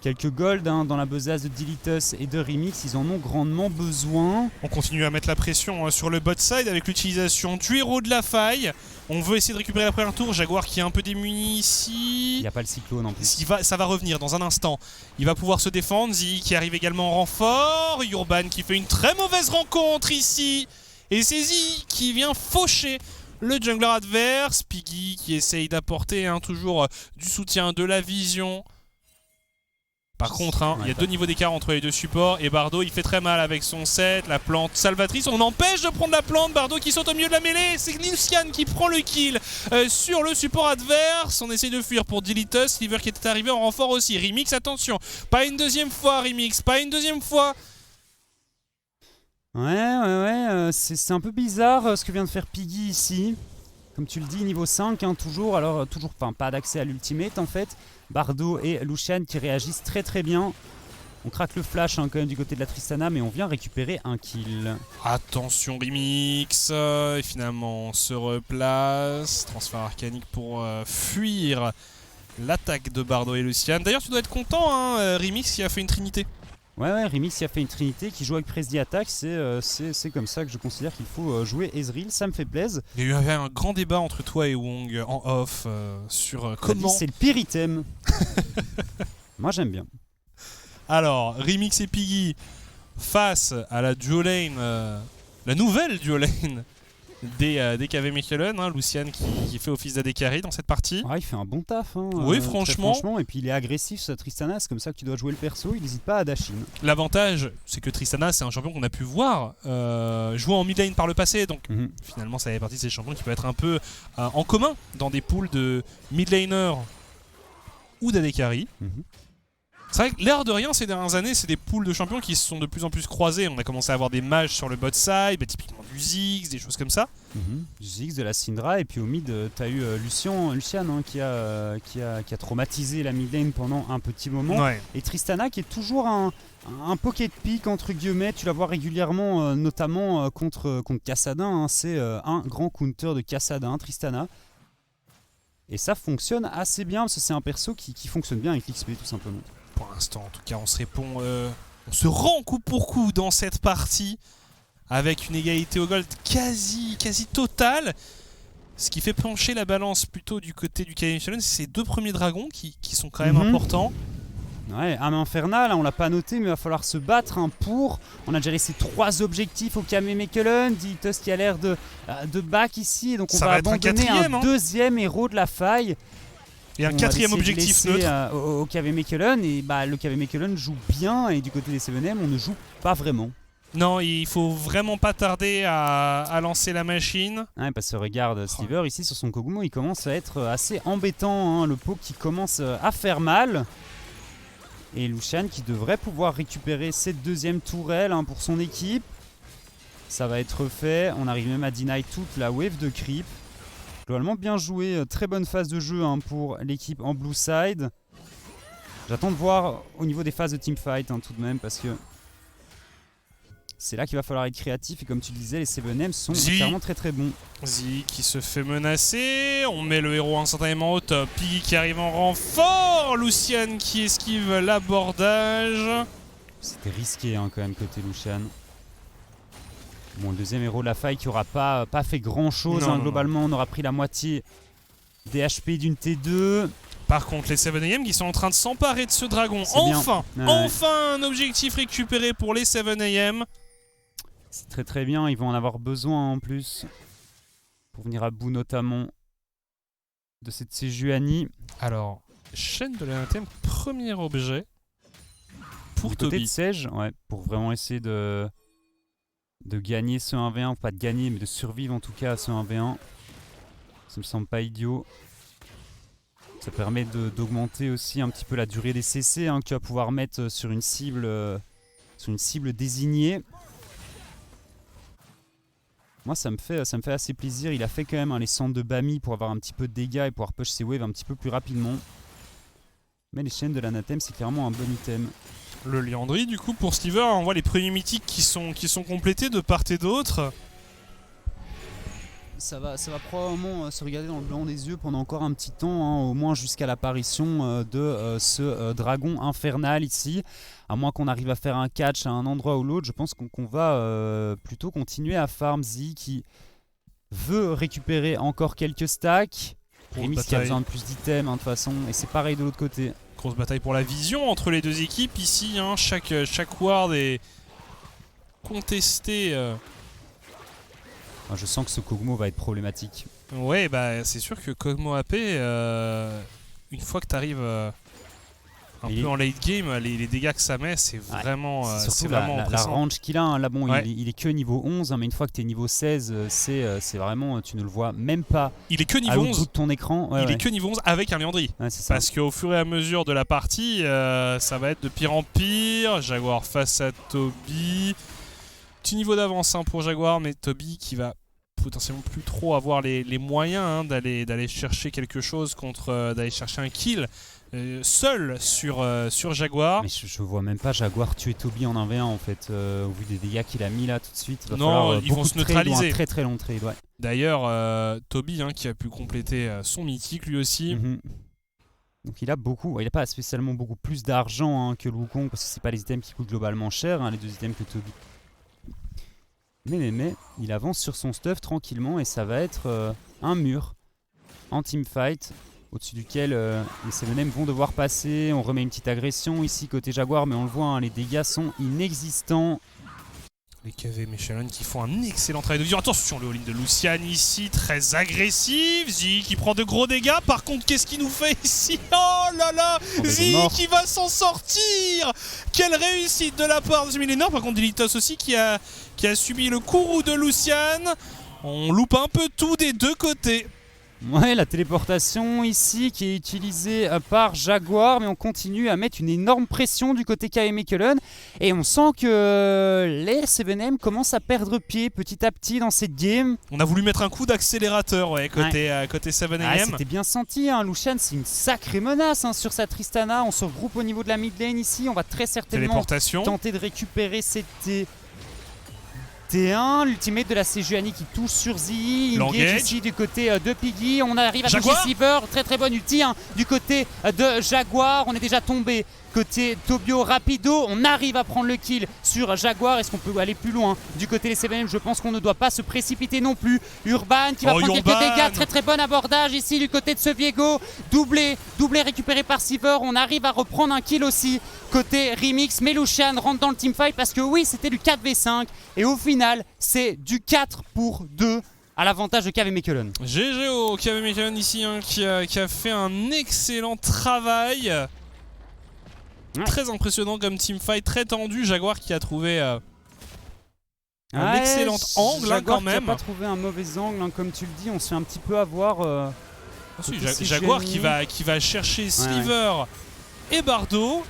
Quelques gold dans la besace de Dilitus et de Remix, ils en ont grandement besoin. On continue à mettre la pression sur le bot side avec l'utilisation du héros de la faille. On veut essayer de récupérer la première tour. Jaguar qui est un peu démuni ici. Il n'y a pas le cyclone en plus. Ça va revenir dans un instant. Il va pouvoir se défendre. Zi qui arrive également en renfort. Urban qui fait une très mauvaise rencontre ici. Et c'est Zi qui vient faucher le jungler adverse. Piggy qui essaye d'apporter toujours du soutien, de la vision. Par contre, il y a 2 niveaux d'écart entre les 2 supports et Bardo il fait très mal avec son set, la plante salvatrice. On empêche de prendre la plante, Bardo qui saute au milieu de la mêlée. C'est Lucian qui prend le kill sur le support adverse. On essaye de fuir pour Dilitus, Sliver qui était arrivé en renfort aussi. Remix, attention, pas une deuxième fois Remix, pas une deuxième fois. Ouais, c'est un peu bizarre ce que vient de faire Piggy ici. Comme tu le dis, niveau 5, toujours, pas d'accès à l'ultimate en fait. Bardo et Lucian qui réagissent très très bien. On craque le flash quand même du côté de la Tristana, mais on vient récupérer un kill. Attention Remix, et finalement on se replace. Transfert arcanique pour fuir l'attaque de Bardo et Lucian. D'ailleurs tu dois être content, Remix qui a fait une trinité. Ouais, Remix qui a fait une trinité, qui joue avec Presdy Attack, c'est comme ça que je considère qu'il faut jouer Ezreal, ça me fait plaisir. Il y a eu un grand débat entre toi et Wong en off sur comment... C'est le pire item. Moi j'aime bien. Alors, Remix et Piggy face à la duo lane, la nouvelle duo lane des KV Mechelen, Lucian qui fait office d'AD carry dans cette partie. Il fait un bon taf. Oui, franchement. Et puis il est agressif, ce Tristana, c'est comme ça que tu dois jouer le perso, il n'hésite pas à dash in. L'avantage, c'est que Tristana, c'est un champion qu'on a pu voir jouer en mid lane par le passé, donc finalement ça fait partie de ces champions qui peut être un peu en commun dans des pools de mid laner ou d'AD carry. C'est vrai que l'air de rien, ces dernières années, c'est des pools de champions qui se sont de plus en plus croisés. On a commencé à avoir des mages sur le bot side, typiquement du Ziggs, des choses comme ça. Du Ziggs, de la Syndra, et puis au mid, t'as eu Lucian qui a traumatisé la mid lane pendant un petit moment. Ouais. Et Tristana qui est toujours un pocket pick, entre guillemets, tu la vois régulièrement, notamment contre Kassadin. C'est un grand counter de Kassadin, Tristana. Et ça fonctionne assez bien, parce que c'est un perso qui fonctionne bien avec l'XP, tout simplement. Pour l'instant, en tout cas, on se répond, on se rend coup pour coup dans cette partie avec une égalité au gold quasi totale. Ce qui fait pencher la balance plutôt du côté du KV Mechelen, c'est ces 2 premiers dragons qui sont quand même importants. Ouais, âme infernale, on l'a pas noté, mais il va falloir se battre pour. On a déjà laissé 3 objectifs au KV Mechelen. Dilitus qui a l'air de back ici, donc on va abandonner un deuxième héros de la faille. Et un 4e objectif neutre au KV Mechelen, et le KV Mechelen joue bien, et du côté des 7M, on ne joue pas vraiment. Non, il faut vraiment pas tarder à lancer la machine. Ouais, parce que regarde, Sliver ici sur son Kogumo, il commence à être assez embêtant, le poke qui commence à faire mal. Et Lucian qui devrait pouvoir récupérer cette 2e tourelle pour son équipe. Ça va être fait, on arrive même à deny toute la wave de creep. Globalement bien joué, très bonne phase de jeu pour l'équipe en blue side. J'attends de voir au niveau des phases de teamfight tout de même, parce que c'est là qu'il va falloir être créatif, et comme tu disais, les 7M sont clairement très très bons. Zi qui se fait menacer, on met le héros instantanément au top, Piggy qui arrive en renfort, Lucian qui esquive l'abordage. C'était risqué quand même côté Lucian. Bon, le 2e héros de la faille qui aura pas fait grand chose, globalement on aura pris la moitié des HP d'une T2. Par contre les 7AM qui sont en train de s'emparer de ce dragon, enfin un objectif récupéré pour les 7AM. C'est très très bien, ils vont en avoir besoin en plus, pour venir à bout notamment de cette Sejuani. Alors, chaîne de l'ANTM, premier objet pour Toby. Côté de Sej, pour vraiment essayer de gagner ce 1v1, pas de gagner mais de survivre en tout cas à ce 1v1. Ça me semble pas idiot. Ça permet d'augmenter aussi un petit peu la durée des CC que tu vas pouvoir mettre sur une cible désignée. Moi ça me fait assez plaisir. Il a fait quand même les centres de Bami pour avoir un petit peu de dégâts et pouvoir push ses waves un petit peu plus rapidement. Mais les chaînes de l'anathème, c'est clairement un bon item. Le Liandry du coup pour Sliver, on voit les premiers mythiques qui sont complétés de part et d'autre. ça va probablement se regarder dans le blanc des yeux pendant encore un petit temps, hein, au moins jusqu'à l'apparition de ce dragon infernal ici. À moins qu'on arrive à faire un catch à un endroit ou l'autre, je pense qu'on va plutôt continuer à farm Z qui veut récupérer encore quelques stacks. Remis qui a besoin de plus d'items de toute façon, et c'est pareil de l'autre côté. Grosse bataille pour la vision entre les deux équipes ici, hein. Chaque ward est contesté. Je sens que ce Kog'Maw va être problématique. Ouais, bah c'est sûr que Kog'Maw AP, une fois que tu arrives un peu en late game, les dégâts que ça met, c'est vraiment, surtout vraiment la range qu'il a. Hein. Là, bon, ouais. il est que niveau 11, hein, mais une fois que tu es niveau 16, c'est vraiment, tu ne le vois même pas. Il est que niveau 11 bout de ton écran. Il est que niveau 11 avec un Liandry. Ouais, c'est ça. Parce qu'au fur et à mesure de la partie, ça va être de pire en pire. Jaguar face à Toby. Petit niveau d'avance hein, pour Jaguar, mais Toby qui va potentiellement plus trop avoir les moyens hein, d'aller chercher quelque chose contre d'aller chercher un kill seul sur Jaguar. Mais je vois même pas Jaguar tuer Toby en 1v1 en fait, au vu des dégâts qu'il a mis là tout de suite. Il va falloir ils vont se neutraliser. Un très très long trade, ouais. D'ailleurs, Toby hein, qui a pu compléter son mythique lui aussi. Donc il a beaucoup, il n'a pas spécialement beaucoup plus d'argent hein, que le Wukong parce que c'est pas les items qui coûtent globalement cher, hein, les deux items que Toby. Mais il avance sur son stuff tranquillement et ça va être un mur en teamfight au-dessus duquel les 7M vont devoir passer. On remet une petite agression ici côté Jaguar, mais on le voit, hein, les dégâts sont inexistants. Les KV Michelin qui font un excellent travail de vision. Attention, le all-in de Lucian ici, très agressif. Zi qui prend de gros dégâts. Par contre, qu'est-ce qu'il nous fait ici? Oh là là, Zi qui va s'en sortir. Quelle réussite de la part de Millenor. Par contre, Delitos aussi qui a subi le courroux de Lucian. On loupe un peu tout des deux côtés. Ouais, la téléportation ici qui est utilisée par Jaguar, mais on continue à mettre une énorme pression du côté KV Mechelen et on sent que les 7M commencent à perdre pied petit à petit dans cette game. On a voulu mettre un coup d'accélérateur côté 7M. C'était bien senti, hein. Lucian c'est une sacrée menace hein, sur sa Tristana. On se regroupe au niveau de la mid lane ici, on va très certainement tenter de récupérer cette T1, l'ultimate de la Sejuani qui touche sur Zi, engage ici du côté de Piggy, on arrive à toucher Sliver, très très bonne ulti hein, du côté de Jaguar, on est déjà tombé côté Tobio Rapido, on arrive à prendre le kill sur Jaguar. Est-ce qu'on peut aller plus loin du côté des 7M? Je pense qu'on ne doit pas se précipiter non plus. Urban qui va prendre quelques dégâts, très très bon abordage ici du côté de ce Viego, doublé récupéré par Sliver, on arrive à reprendre un kill aussi côté Remix, mais Lucian rentre dans le teamfight parce que oui c'était du 4v5 et au final c'est du 4-2 à l'avantage de KV Mechelen. GG au KV Mechelen ici hein, qui a fait un excellent travail. Ouais. Très impressionnant comme teamfight, très tendu. Jaguar qui a trouvé un excellent angle hein, quand même. Qui a pas trouvé un mauvais angle hein, comme tu le dis, on se fait un petit peu avoir. Jaguar qui va chercher Sliver et Bardo.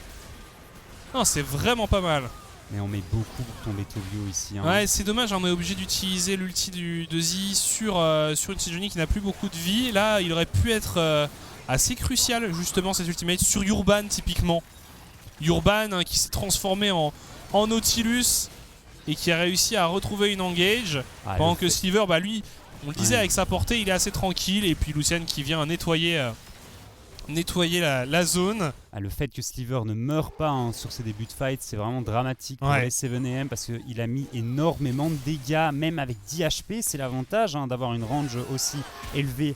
Non, c'est vraiment pas mal. Mais on met beaucoup pour tomber Tobio ici. Hein. Ouais, c'est dommage, on est obligé d'utiliser l'ulti de Zi sur une Sejuani qui n'a plus beaucoup de vie. Là, il aurait pu être assez crucial justement cet ultimate sur Urban typiquement. Urban hein, qui s'est transformé en Nautilus et qui a réussi à retrouver une engage pendant que Sliver, bah lui, on le disait avec sa portée, il est assez tranquille et puis Lucian qui vient nettoyer la zone. Le fait que Sliver ne meure pas hein, sur ses débuts de fight, c'est vraiment dramatique pour les 7M parce qu'il a mis énormément de dégâts, même avec 10 HP. C'est l'avantage hein, d'avoir une range aussi élevée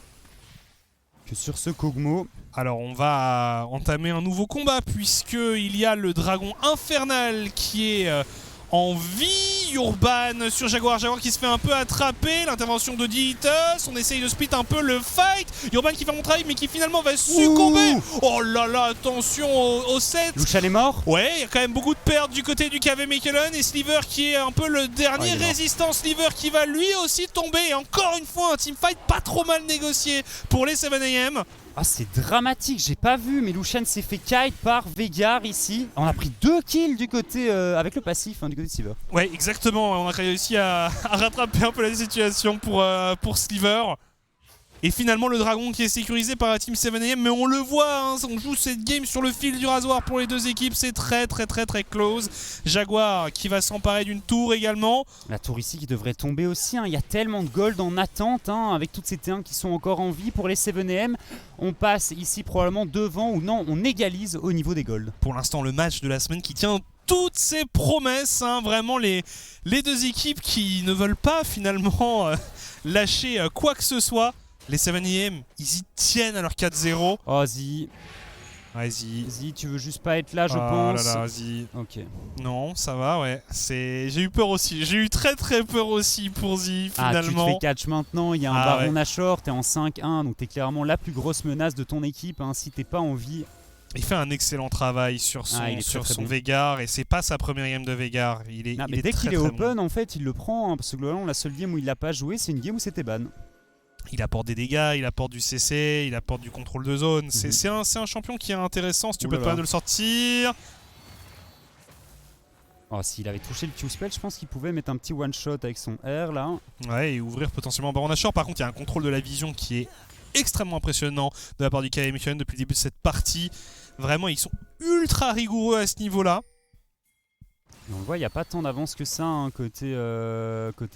que sur ce Kog'Maw. Alors on va entamer un nouveau combat puisqu'il y a le dragon infernal qui est en vie. Urban sur Jaguar qui se fait un peu attraper. L'intervention de Delitos, on essaye de split un peu le fight. Urban qui fait mon travail mais qui finalement va succomber. Oh là là, attention au set. Lucian est mort. Ouais, il y a quand même beaucoup de pertes du côté du KV Mechelen et Sliver qui est un peu le dernier résistant. Sliver qui va lui aussi tomber. Et encore une fois un teamfight pas trop mal négocié pour les 7AM. Ah c'est dramatique, j'ai pas vu, mais Lucian s'est fait kite par Veigar ici. On a pris 2 kills du côté avec le passif hein, du côté de Sliver. Ouais exactement, on a réussi à rattraper un peu la situation pour Sliver. Et finalement le dragon qui est sécurisé par la team 7am, mais on le voit, hein, on joue cette game sur le fil du rasoir pour les deux équipes, c'est très close. Jaguar qui va s'emparer d'une tour également. La tour ici qui devrait tomber aussi, hein. Il y a tellement de gold en attente, hein, avec toutes ces T1 qui sont encore en vie. Pour les 7am, on passe ici probablement devant, ou non, on égalise au niveau des gold. Pour l'instant le match de la semaine qui tient toutes ses promesses, hein, vraiment les deux équipes qui ne veulent pas finalement lâcher quoi que ce soit. Les 7am, ils y tiennent à leur 4-0. Oh Zi. Ouais, Zi, tu veux juste pas être là, je pense. Là là, Zi. Ok. Non, ça va, ouais. J'ai eu peur aussi. J'ai eu très peur aussi pour Zi, finalement. Ah, tu te fais catch maintenant, il y a un Baron Nashor, t'es en 5-1, donc t'es clairement la plus grosse menace de ton équipe, hein, si t'es pas en vie. Il fait un excellent travail sur son bon. Veigar, et c'est pas sa première game de Veigar. Mais dès qu'il est open, en fait, il le prend, hein, parce que globalement, la seule game où il l'a pas joué, c'est une game où c'était ban. Il apporte des dégâts, il apporte du CC, il apporte du contrôle de zone. C'est un champion qui est intéressant si tu peux pas de le sortir. Oh, s'il avait touché le Q-spell, je pense qu'il pouvait mettre un petit one-shot avec son R là. Ouais, et ouvrir potentiellement Baron Nashor. Par contre, il y a un contrôle de la vision qui est extrêmement impressionnant de la part du KVM depuis le début de cette partie. Vraiment, ils sont ultra rigoureux à ce niveau-là. On le voit, il n'y a pas tant d'avance que ça, hein, côté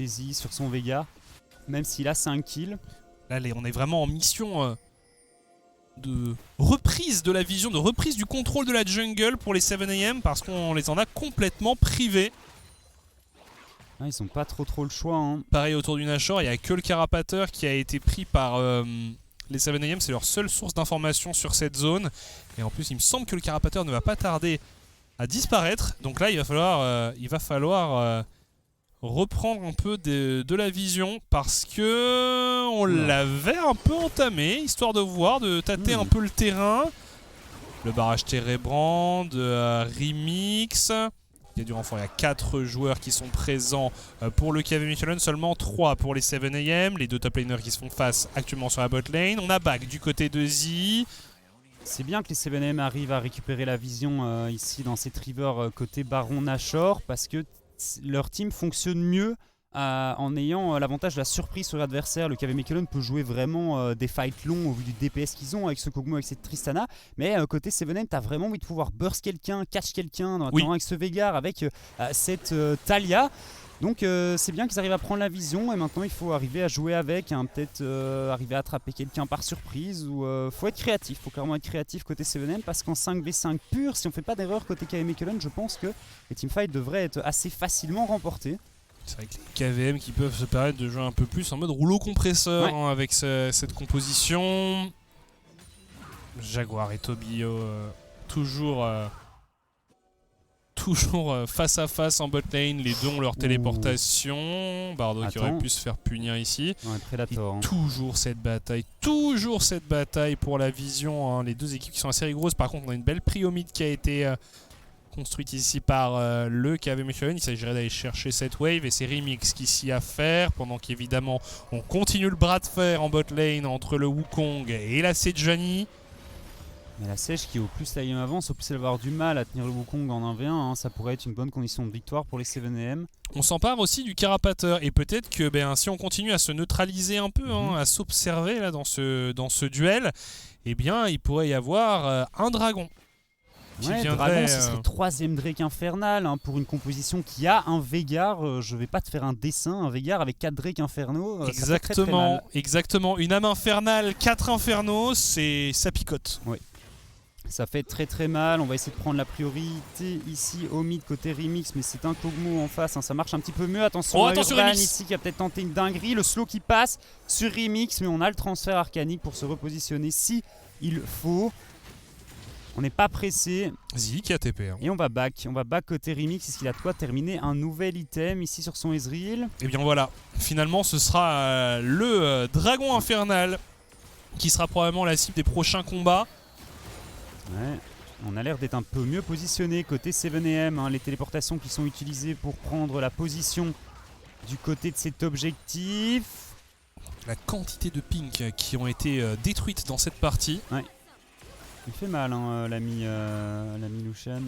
Zi sur son Veigar. Même s'il a 5 kills. Là, on est vraiment en mission de reprise de la vision, de reprise du contrôle de la jungle pour les 7am parce qu'on les en a complètement privés. Ah, ils ont pas trop le choix. Hein. Pareil autour du Nashor, il n'y a que le Carapateur qui a été pris par les 7am. C'est leur seule source d'information sur cette zone. Et en plus, il me semble que le Carapateur ne va pas tarder à disparaître. Donc là, il va falloir reprendre un peu de la vision parce que on l'avait un peu entamé, histoire de voir, de tâter un peu le terrain. Le barrage Terebrand, Remix. Il y a du renfort, il y a 4 joueurs qui sont présents pour le KV Michelin, seulement 3 pour les 7am. Les deux top laners qui se font face actuellement sur la bot lane. On a Back du côté de Zi. C'est bien que les 7am arrivent à récupérer la vision ici dans cette river côté Baron Nashor parce que leur team fonctionne mieux en ayant l'avantage de la surprise sur l'adversaire. Le KV Michelin peut jouer vraiment des fights longs au vu du DPS qu'ils ont avec ce Kog'Maw, avec cette Tristana. Mais côté 7am, t'as vraiment envie de pouvoir burst quelqu'un, catch quelqu'un dans avec ce Veigar, avec cette Talia. Donc c'est bien qu'ils arrivent à prendre la vision et maintenant il faut arriver à jouer avec, hein, peut-être arriver à attraper quelqu'un par surprise ou faut être créatif, faut carrément être créatif côté 7am parce qu'en 5v5 pur, si on fait pas d'erreur côté KV Michelin, je pense que les teamfights devraient être assez facilement remportés. C'est vrai que les KVM qui peuvent se permettre de jouer un peu plus en mode rouleau compresseur hein, avec cette composition. Jaguar et Tobio toujours face à face en bot lane, les deux ont leur téléportation. Bardo qui aurait pu se faire punir ici. Ouais, Predator, hein. Toujours cette bataille pour la vision. Hein. Les deux équipes qui sont assez rigoureuses. Par contre, on a une belle prio-mid qui a été construite ici par le KV Michelin. Il s'agirait d'aller chercher cette wave et c'est Remix qui s'y a faire. Pendant qu'évidemment, on continue le bras de fer en bot lane entre le Wukong et la Sejuani. Mais la Sèche qui au plus la game avance, au plus elle va avoir du mal à tenir le Wukong en 1v1, hein, ça pourrait être une bonne condition de victoire pour les 7am. On s'empare aussi du Carapateur et peut-être que si on continue à se neutraliser un peu, hein, à s'observer là dans ce duel, eh bien il pourrait y avoir un dragon. Ouais, Dragon, ce serait 3ème Drake infernal hein, pour une composition qui a un Veigar. Je vais pas te faire un dessin, un Veigar avec 4 Drake infernaux. Exactement, exactement. Une âme infernale, 4 infernaux, ça picote. Oui. Ça fait très mal, on va essayer de prendre la priorité ici au mid côté Remix, mais c'est un Kog'Maw en face, hein. Ça marche un petit peu mieux. Attention à Urban ici qui a peut-être tenté une dinguerie, le slow qui passe sur Remix, mais on a le transfert arcanique pour se repositionner si il faut. On n'est pas pressé. Zi qui a TP. Hein. Et on va back côté Remix, est-ce qu'il a de quoi terminer un nouvel item ici sur son Ezreal? Et bien voilà, finalement ce sera le dragon infernal qui sera probablement la cible des prochains combats. Ouais, on a l'air d'être un peu mieux positionné côté 7am, hein, les téléportations qui sont utilisées pour prendre la position du côté de cet objectif. La quantité de pings qui ont été détruites dans cette partie. Ouais. Il fait mal hein, l'ami Lucian.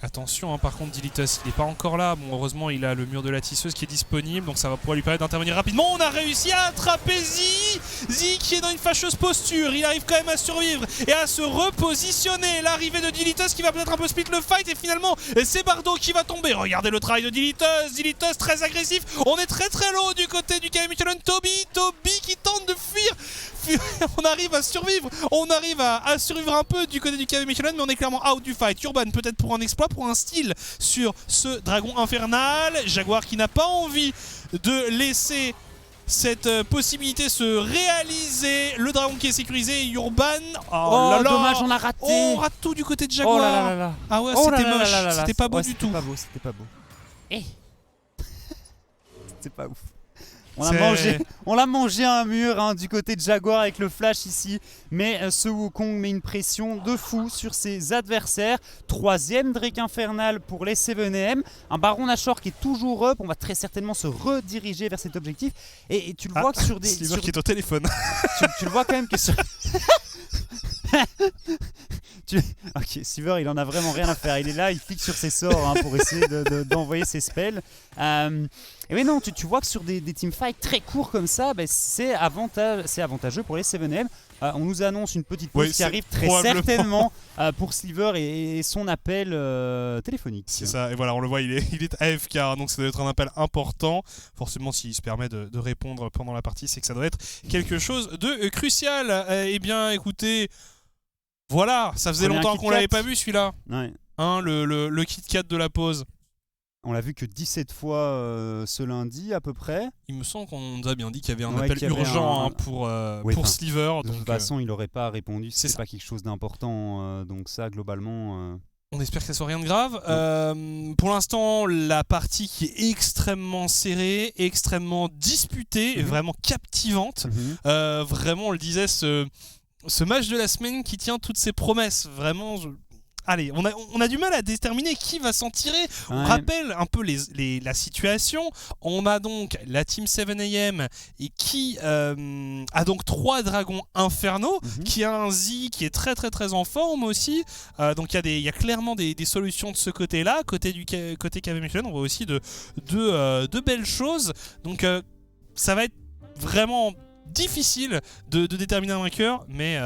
Attention, hein, par contre, Dilitus, il n'est pas encore là. Bon, heureusement, il a le mur de la tisseuse qui est disponible, donc ça va pouvoir lui permettre d'intervenir rapidement. On a réussi à attraper Zi. Zi qui est dans une fâcheuse posture. Il arrive quand même à survivre et à se repositionner. L'arrivée de Dilitus qui va peut-être un peu split le fight, et finalement, c'est Bardo qui va tomber. Regardez le travail de Dilitus. Dilitus très agressif. On est très très low du côté du KV Mechelen. Toby qui tente de fuir. On arrive à survivre. On arrive à survivre un peu du côté du KV Mechelen, mais on est clairement out du fight. Urban peut-être pour un exploit, pour un steal sur ce dragon infernal. Jaguar qui n'a pas envie de laisser cette possibilité se réaliser. Le dragon qui est sécurisé. Urban. Oh là là, dommage, on a raté. On rate tout du côté de Jaguar. Oh là là là. Ah ouais, Oh c'était là là moche. là là là. C'était pas beau Ouais, du tout. C'était pas beau. C'était pas ouf. C'est- On l'a mangé à un mur hein, du côté de Jaguar avec le flash ici. Mais ce Wukong met une pression de fou sur ses adversaires. 3e Drake Infernal pour les 7AM. Un Baron Nashor qui est toujours up. On va très certainement se rediriger vers cet objectif. Et tu le vois que sur des... Sliver qui est au téléphone. tu le vois quand même que sur... Ok, Sliver il en a vraiment rien à faire. Il est là, il clique sur ses sorts hein, pour essayer d'envoyer ses spells. Et oui, non, tu vois que sur des teamfights très courts comme ça, bah, c'est avantageux pour les 7M. On nous annonce une petite pause qui arrive très certainement pour Sliver et son appel téléphonique. C'est ça, et voilà, on le voit, il est AFK, donc ça doit être un appel important. Forcément, s'il se permet de répondre pendant la partie, c'est que ça doit être quelque chose de crucial. Eh bien, écoutez, voilà, ça faisait longtemps qu'on l'avait pas vu celui-là. Ouais. Hein, le Kit Kat de la pause. On l'a vu que 17 fois ce lundi à peu près. Il me semble qu'on nous a bien dit qu'il y avait un Ouais, appel qu'il y avait urgent un... hein, Oui, pour Sliver. De toute façon, il n'aurait pas répondu, c'est c'est pas quelque chose d'important. Donc ça, globalement... On espère que ça soit rien de grave. Pour l'instant, la partie qui est extrêmement serrée, extrêmement disputée, vraiment captivante. Vraiment, on le disait, ce match de la semaine qui tient toutes ses promesses. Vraiment... Allez, on a du mal à déterminer qui va s'en tirer. On rappelle un peu la situation. On a donc la team 7AM et qui a donc 3 dragons infernaux, qui a un Z qui est très très très en forme aussi. Donc il y a clairement des solutions de ce côté-là. Côté KV Mechelen, on voit aussi de belles choses. Donc ça va être vraiment difficile de déterminer un vainqueur. Mais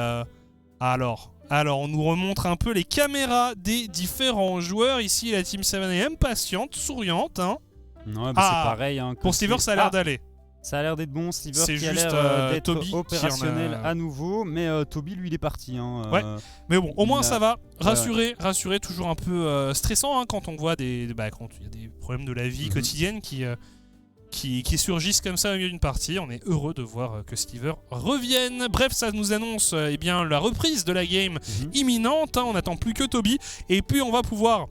alors, on nous remontre un peu les caméras des différents joueurs. Ici, la team 7AM, patiente, souriante. Hein. Ouais, bah c'est pareil. Hein, pour Sliver, ça a l'air d'aller. Ça a l'air d'être bon. Sliver qui a juste l'air d'être Toby opérationnel à nouveau. Mais Toby, lui, il est parti. Hein, ouais. Mais bon, au moins, ça va. Rassurer, toujours un peu stressant hein, quand on voit quand il y a des problèmes de la vie quotidienne qui surgissent comme ça au milieu d'une partie. On est heureux de voir que Sliver revienne. Bref, ça nous annonce eh bien, la reprise de la game imminente. Hein. On n'attend plus que Toby. Et puis on va pouvoir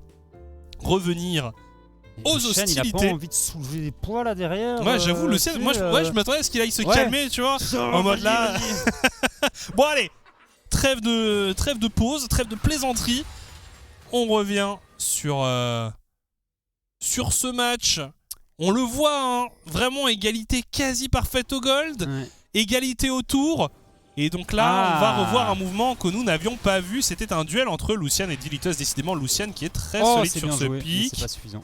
revenir aux hostilités. Il a pas envie de soulever des poids là derrière. Ouais, j'avoue, Lucien, moi je m'attendais à ce qu'il aille se calmer, tu vois. En mode là. Bon, allez, trêve de pause, trêve de plaisanterie. On revient sur ce match. On le voit, hein, vraiment égalité quasi parfaite au gold, égalité au tour. Et donc là, on va revoir un mouvement que nous n'avions pas vu. C'était un duel entre Lucian et Dilitus. Décidément, Lucian qui est très solide sur ce pic. C'est pas suffisant.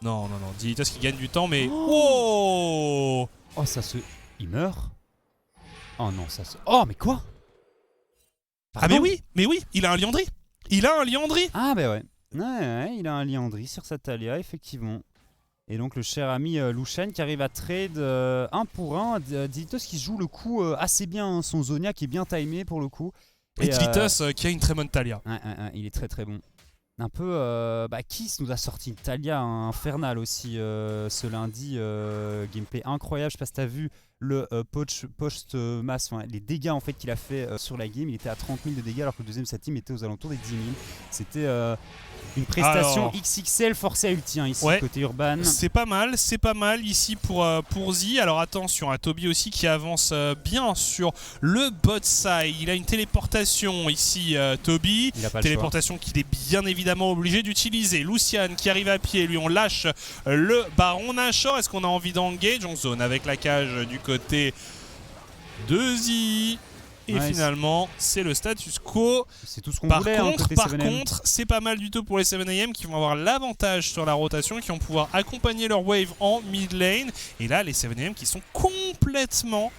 Non, Dilitus qui gagne du temps, mais... Oh, ça se... Il meurt. Oh non, ça se... Oh, mais quoi? Pardon? Ah mais oui, il a un liandry. Ah bah ouais, il a un liandry sur sa Talia, effectivement. Et donc le cher ami Lucian qui arrive à trade 1 pour 1. Dilitus qui joue le coup assez bien, hein. Son Zonia qui est bien timé pour le coup. Et Dilitus qui a une très bonne Talia. Il est très très bon. Un peu, Kiss nous a sorti une Talia infernale aussi ce lundi. Gameplay incroyable, je sais pas si t'as vu le post-mass, les dégâts en fait qu'il a fait sur la game. Il était à 30 000 de dégâts alors que le deuxième sa team était aux alentours des 10 000. C'était une prestation XXL forcée à ulti ici côté Urban. C'est pas mal ici pour Z. Alors attention à Toby aussi qui avance bien sur le bot side. Il a une téléportation ici, Toby. Téléportation qu'il est bien évidemment obligé d'utiliser. Lucian qui arrive à pied, lui on lâche le Baron Nashor. Est-ce qu'on a envie d'engage? On zone avec la cage du côté de Z. Et finalement, c'est le status quo. C'est tout ce qu'on voulait. Par contre, c'est pas mal du tout pour les 7AM qui vont avoir l'avantage sur la rotation, qui vont pouvoir accompagner leur wave en mid lane. Et là, les 7AM qui sont complètement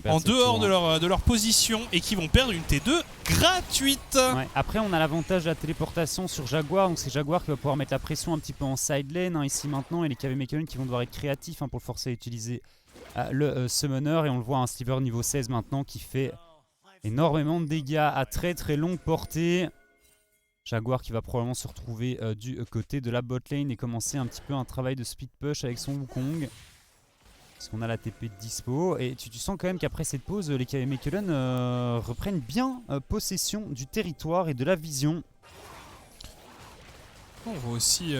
en dehors de leur position et qui vont perdre une T2 gratuite. Ouais. Après, on a l'avantage de la téléportation sur Jaguar. Donc c'est Jaguar qui va pouvoir mettre la pression un petit peu en side lane ici maintenant. Et les KV Mechelen qui vont devoir être créatifs pour le forcer à utiliser le Summoner. Et on le voit, un Sliver niveau 16 maintenant qui fait énormément de dégâts à très très longue portée. Jaguar qui va probablement se retrouver du côté de la bot lane et commencer un petit peu un travail de speed push avec son Wukong. Parce qu'on a la TP de dispo. Et tu sens quand même qu'après cette pause, les KV Mechelen reprennent bien possession du territoire et de la vision. On voit aussi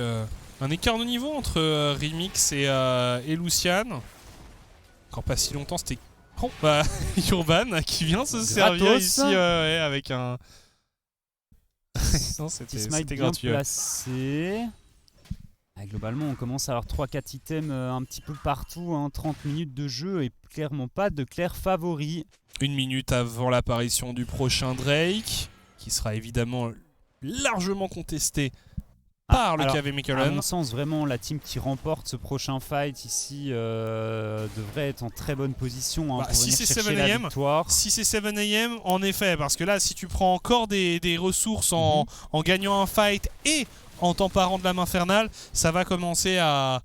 un écart de niveau entre Remix et Lucian. Encore pas si longtemps, c'était Urban qui vient se servir ici avec un... non, c'était gratuit. Placé. Globalement, on commence à avoir 3-4 items un petit peu partout. 30 minutes de jeu et clairement pas de clair favori. 1 minute avant l'apparition du prochain Drake, qui sera évidemment largement contesté par le KV Mechelen. À mon sens, vraiment, la team qui remporte ce prochain fight ici devrait être en très bonne position pour venir chercher la victoire. Si c'est 7AM, en effet, parce que là, si tu prends encore des ressources en gagnant un fight et en t'emparant de la main infernale, ça va commencer à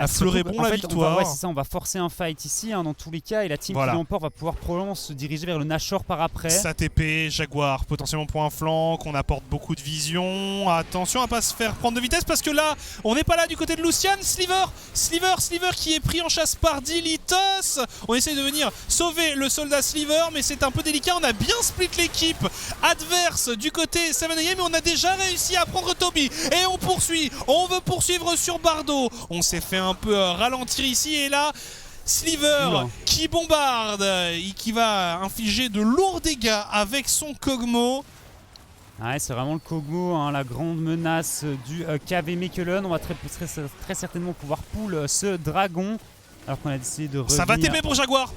fleurer bon la victoire. C'est ça, on va forcer un fight ici dans tous les cas, et la team qui l'emporte va pouvoir probablement se diriger vers le Nashor par après. Sa TP, Jaguar potentiellement pour un flanc, qu'on apporte beaucoup de vision. Attention à pas se faire prendre de vitesse parce que là, on n'est pas là du côté de Lucian. Sliver qui est pris en chasse par Dilitos. On essaye de venir sauver le soldat Sliver, mais c'est un peu délicat. On a bien split l'équipe adverse du côté 7AM, mais on a déjà réussi à prendre Toby. Et on poursuit, on veut poursuivre sur Bardo. On s'est fait un peu ralentir ici, et là Sliver qui bombarde et qui va infliger de lourds dégâts avec son Kog'Maw. Ouais, c'est vraiment le Kog'Maw, la grande menace du KV Mechelen. On va très certainement pouvoir pull ce dragon, alors qu'on a décidé de revenir. Ça va TP pour Jaguar,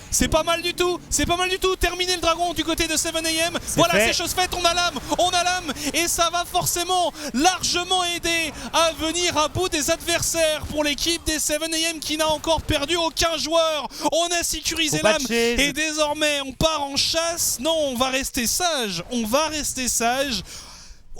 C'est pas mal du tout, terminer le dragon du côté de 7AM. Voilà, c'est chose faite, on a l'âme, et ça va forcément largement aider à venir à bout des adversaires pour l'équipe des 7AM qui n'a encore perdu aucun joueur. On a sécurisé l'âme et désormais on part en chasse. Non, on va rester sage,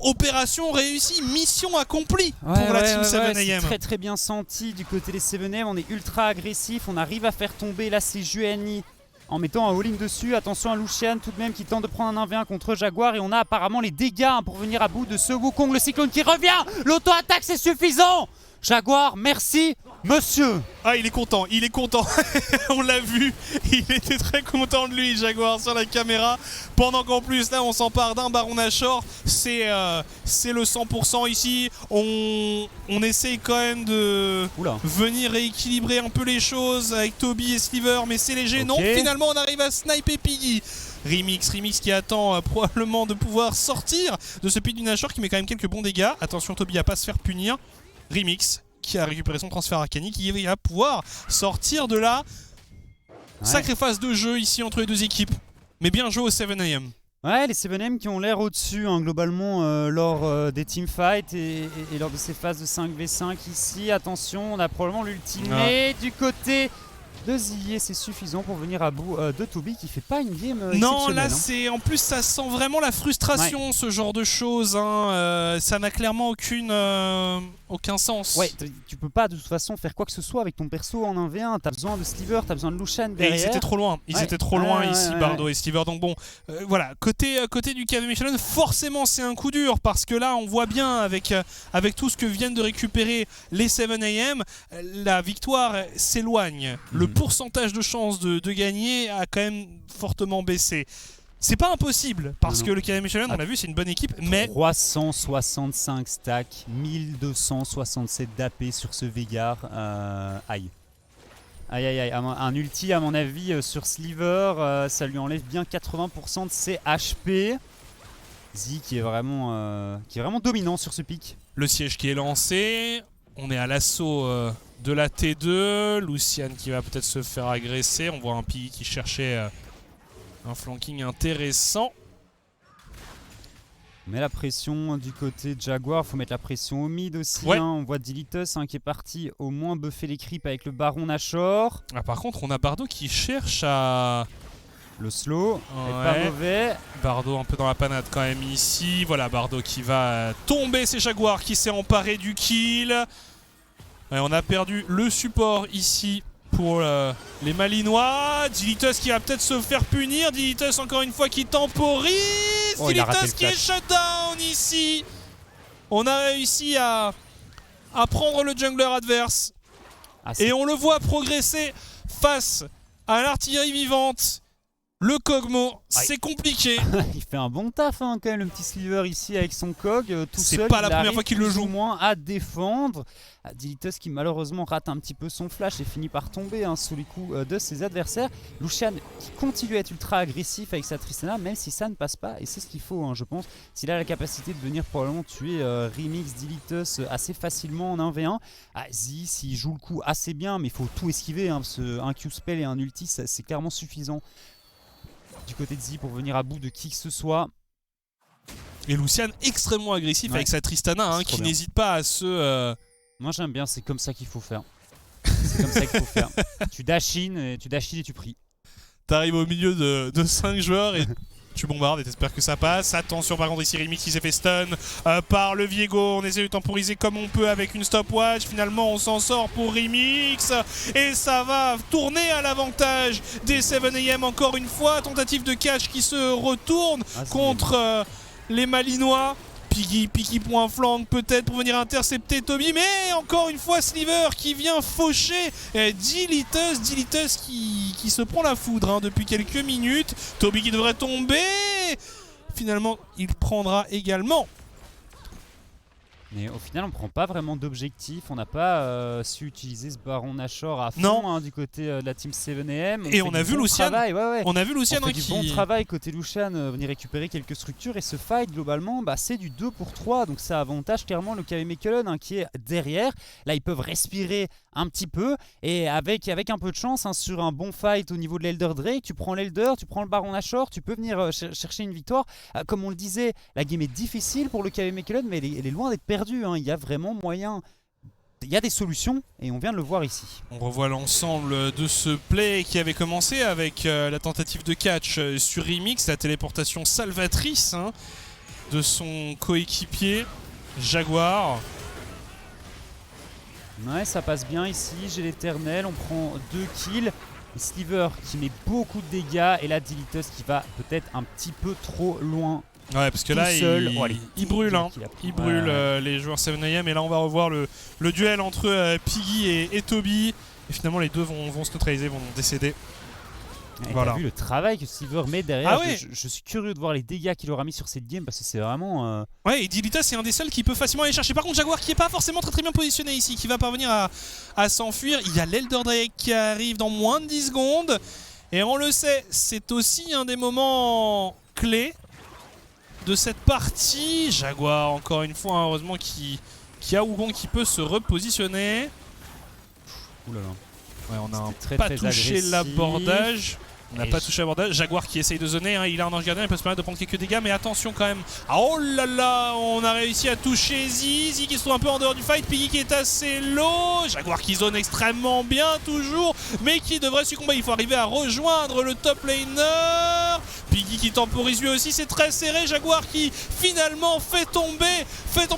Opération réussie, mission accomplie pour la team 7AM. C'est très bien senti du côté des 7AM, on est ultra agressif, on arrive à faire tomber là c'est Juani en mettant un all-in dessus. Attention à Lucian tout de même qui tente de prendre un 1v1 contre Jaguar, et on a apparemment les dégâts pour venir à bout de ce Wukong. Le cyclone qui revient, l'auto-attaque c'est suffisant. Jaguar, merci monsieur. Ah, il est content. On l'a vu, il était très content de lui, Jaguar, sur la caméra. Pendant qu'en plus, là, on s'empare d'un Baron Nashor. C'est le 100% ici. On essaye quand même de venir rééquilibrer un peu les choses avec Toby et Sliver, mais c'est léger. Non, finalement, on arrive à sniper Piggy. Remix qui attend probablement de pouvoir sortir de ce pit du Nashor qui met quand même quelques bons dégâts. Attention, Toby à pas se faire punir. Remix qui a récupéré son transfert arcanique, qui va pouvoir sortir de là. Sacrée phase de jeu ici entre les deux équipes, mais bien joué au 7AM. Ouais, les 7AM qui ont l'air au-dessus globalement lors des teamfights et lors de ces phases de 5v5 ici. Attention, on a probablement l'ultimate du côté de Zillier, c'est suffisant pour venir à bout de Toby qui fait pas une game exceptionnelle. Non, là c'est en plus ça sent vraiment la frustration, ce genre de choses. Ça n'a clairement aucun sens. Ouais, tu peux pas de toute façon faire quoi que ce soit avec ton perso en 1v1. T'as besoin de Sliver, t'as besoin de Lucian derrière. Et ils étaient trop loin. Ici, Bardo et Sliver. Donc bon, voilà, côté du KV Mechelen, forcément c'est un coup dur parce que là on voit bien avec tout ce que viennent de récupérer les 7AM, la victoire s'éloigne. Le pourcentage de chance de gagner a quand même fortement baissé. C'est pas impossible parce que le KV Mechelen, on l'a vu, c'est une bonne équipe, mais 365 stacks, 1267 d'AP sur ce Veigar. Aïe. Un ulti à mon avis sur Sliver, ça lui enlève bien 80% de ses HP. Z qui est vraiment dominant sur ce pic. Le siège qui est lancé, on est à l'assaut de la T2. Lucian qui va peut-être se faire agresser. On voit un Piggy qui cherchait un flanking intéressant. On met la pression du côté de Jaguar, il faut mettre la pression au mid aussi. Ouais. On voit Dilitus qui est parti au moins buffer les creeps avec le Baron Nashor. Ah, par contre, on a Bardo qui cherche à... Le slow, Ouais. est pas mauvais. Bardo un peu dans la panade quand même ici. Voilà, Bardo qui va tomber. C'est Jaguar qui s'est emparé du kill. Et on a perdu le support ici pour les Malinois. Dilitus qui va peut-être se faire punir. Dilitus encore une fois qui temporise. Oh, Dilitus qui est shutdown ici. On a réussi à prendre le jungler adverse. Et on le voit progresser face à l'artillerie vivante. Le Kog'Maw, c'est compliqué. Il fait un bon taf quand même, le petit Sliver ici avec son Kog tout seul. C'est pas la première fois qu'il le joue. Au moins à défendre. Dilitus qui malheureusement rate un petit peu son flash et finit par tomber sous les coups de ses adversaires. Lucian qui continue à être ultra agressif avec sa Tristana, même si ça ne passe pas. Et c'est ce qu'il faut, je pense. S'il a la capacité de venir probablement tuer Remix Dilitus assez facilement en 1v1. Zi, s'il joue le coup assez bien, mais il faut tout esquiver. Parce qu'un Q-spell et un ulti, c'est clairement suffisant du côté de Zi pour venir à bout de qui que ce soit. Et Lucian extrêmement agressif avec sa Tristana qui n'hésite pas à se... Moi j'aime bien, c'est comme ça qu'il faut faire. C'est comme ça qu'il faut faire. Tu dash in et tu pries. T'arrives au milieu de 5 joueurs et tu bombardes et t'espères que ça passe. Attention par contre ici Remix qui s'est fait stun par le Viego. On essaie de temporiser comme on peut avec une stopwatch. Finalement on s'en sort pour Remix. Et ça va tourner à l'avantage des 7am encore une fois. Tentative de catch qui se retourne contre les Malinois. Piggy pour un flanc peut-être pour venir intercepter Toby, mais encore une fois Sliver qui vient faucher Dilitus qui se prend la foudre depuis quelques minutes. Toby qui devrait tomber, finalement il prendra également. Mais au final on prend pas vraiment d'objectif, on n'a pas su utiliser ce Baron Nashor à fond du côté de la team 7am. Et on a vu Lucian, on a vu Lucian qui fait du bon travail côté Lucian, venir récupérer quelques structures et ce fight globalement c'est du 2 pour 3, donc ça avantage clairement le KV Mechelen qui est derrière. Là ils peuvent respirer un petit peu et avec un peu de chance sur un bon fight au niveau de l'Elder Drake, tu prends l'Elder, tu prends le Baron Nashor, tu peux venir chercher une victoire. Comme on le disait, la game est difficile pour le KV Mechelen mais elle est loin d'être perdue. Il y a vraiment moyen, il y a des solutions et on vient de le voir ici. On revoit l'ensemble de ce play qui avait commencé avec la tentative de catch sur Remix, la téléportation salvatrice de son coéquipier Jaguar. Ouais, ça passe bien ici, j'ai l'éternel, on prend 2 kills. Sliver qui met beaucoup de dégâts et là Dilitus qui va peut-être un petit peu trop loin. Ouais, parce que là, il brûle, il brûle les joueurs 7am. Et là, on va revoir le duel entre Piggy et Toby. Et finalement, les deux vont se neutraliser, vont décéder. Voilà. T'as vu le travail que Sliver met derrière. Je suis curieux de voir les dégâts qu'il aura mis sur cette game parce que c'est vraiment... Ouais, et Dilitus, c'est un des seuls qui peut facilement aller chercher. Par contre, Jaguar qui est pas forcément très bien positionné ici, qui va parvenir à s'enfuir. Il y a l'Elder Drake qui arrive dans moins de 10 secondes. Et on le sait, c'est aussi un des moments clés de cette partie. Jaguar encore une fois heureusement qui a Wukong qui peut se repositionner. Oulala. Ouais, on a pas touché l'abordage. On n'a pas touché l'abordage. Jaguar qui essaye de zoner, il a un ange gardien, il peut se permettre de prendre quelques dégâts, mais attention quand même. Oh là là, on a réussi à toucher Zi qui se trouve un peu en dehors du fight. Piggy qui est assez low. Jaguar qui zone extrêmement bien toujours, mais qui devrait succomber. Il faut arriver à rejoindre le top laner. Piggy qui temporise lui aussi, c'est très serré. Jaguar qui finalement fait tomber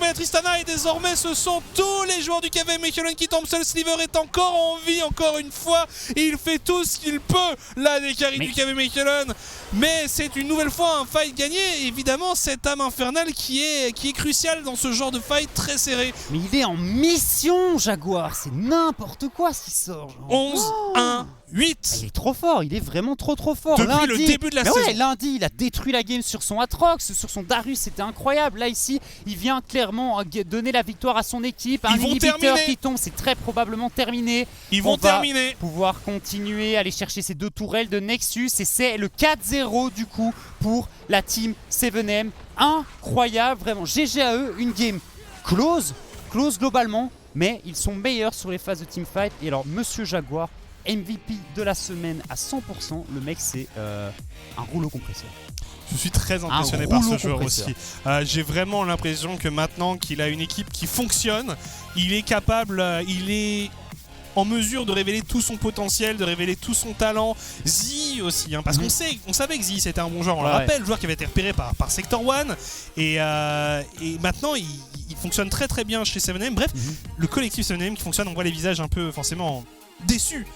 la Tristana et désormais ce sont tous les joueurs du KV Mechelen qui tombent. Seul Sliver est encore en vie encore une fois. Il fait tout ce qu'il peut là des carries du KV Mechelen. Mais c'est une nouvelle fois un fight gagné. Évidemment cette âme infernale qui est cruciale dans ce genre de fight très serré. Mais il est en mission Jaguar, c'est n'importe quoi ce qui sort. 11-1. 8. Il est trop fort, il est vraiment trop fort. Depuis le début de la saison. Ouais, lundi, il a détruit la game sur son Atrox, sur son Darius, c'était incroyable. Là, ici, il vient clairement donner la victoire à son équipe. Un inhibiteur qui tombe, c'est très probablement terminé. Ils vont terminer. Pouvoir continuer, aller chercher ces 2 tourelles de Nexus. Et c'est le 4-0 du coup pour la team 7am. Incroyable, vraiment. GG à eux, une game close globalement. mais ils sont meilleurs sur les phases de teamfight. Et alors, Monsieur Jaguar, MVP de la semaine à 100%, le mec c'est un rouleau compresseur. Je suis très impressionné par ce joueur aussi. J'ai vraiment l'impression que maintenant qu'il a une équipe qui fonctionne, il est capable, il est en mesure de révéler tout son potentiel, de révéler tout son talent. Xi aussi, hein, parce qu'on savait que Xi c'était un bon joueur, on le rappelle, joueur qui avait été repéré par Sector One, et maintenant il fonctionne très très bien chez 7M. Bref, le collectif 7M qui fonctionne, on voit les visages un peu forcément déçus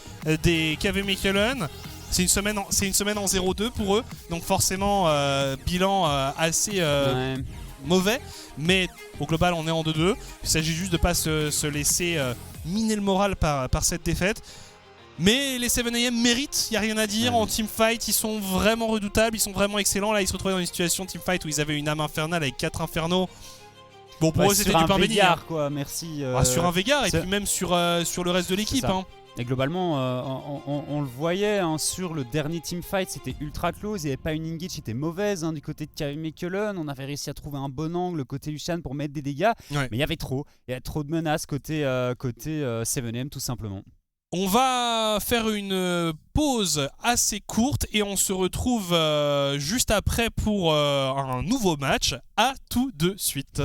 des KV Mechelen. C'est une semaine en 0-2 pour eux, donc forcément bilan assez mauvais, mais au global on est en 2-2. Il s'agit juste de ne pas se laisser miner le moral par cette défaite. Mais les 7AM méritent, il n'y a rien à dire. En teamfight, ils sont vraiment redoutables, ils sont vraiment excellents. Là, ils se retrouvaient dans une situation teamfight où ils avaient une âme infernale avec 4 infernaux. Bon, pour eux, c'était du pain béni. Quoi, merci. Sur un Veigar, et puis même sur le reste de l'équipe. Et globalement, on le voyait sur le dernier teamfight, c'était ultra close. Il n'y avait pas une engage qui était mauvaise du côté de KV Mechelen. On avait réussi à trouver un bon angle côté Lucian pour mettre des dégâts. Mais il y avait trop de menaces côté 7M tout simplement. On va faire une pause assez courte et on se retrouve juste après pour un nouveau match. À tout de suite.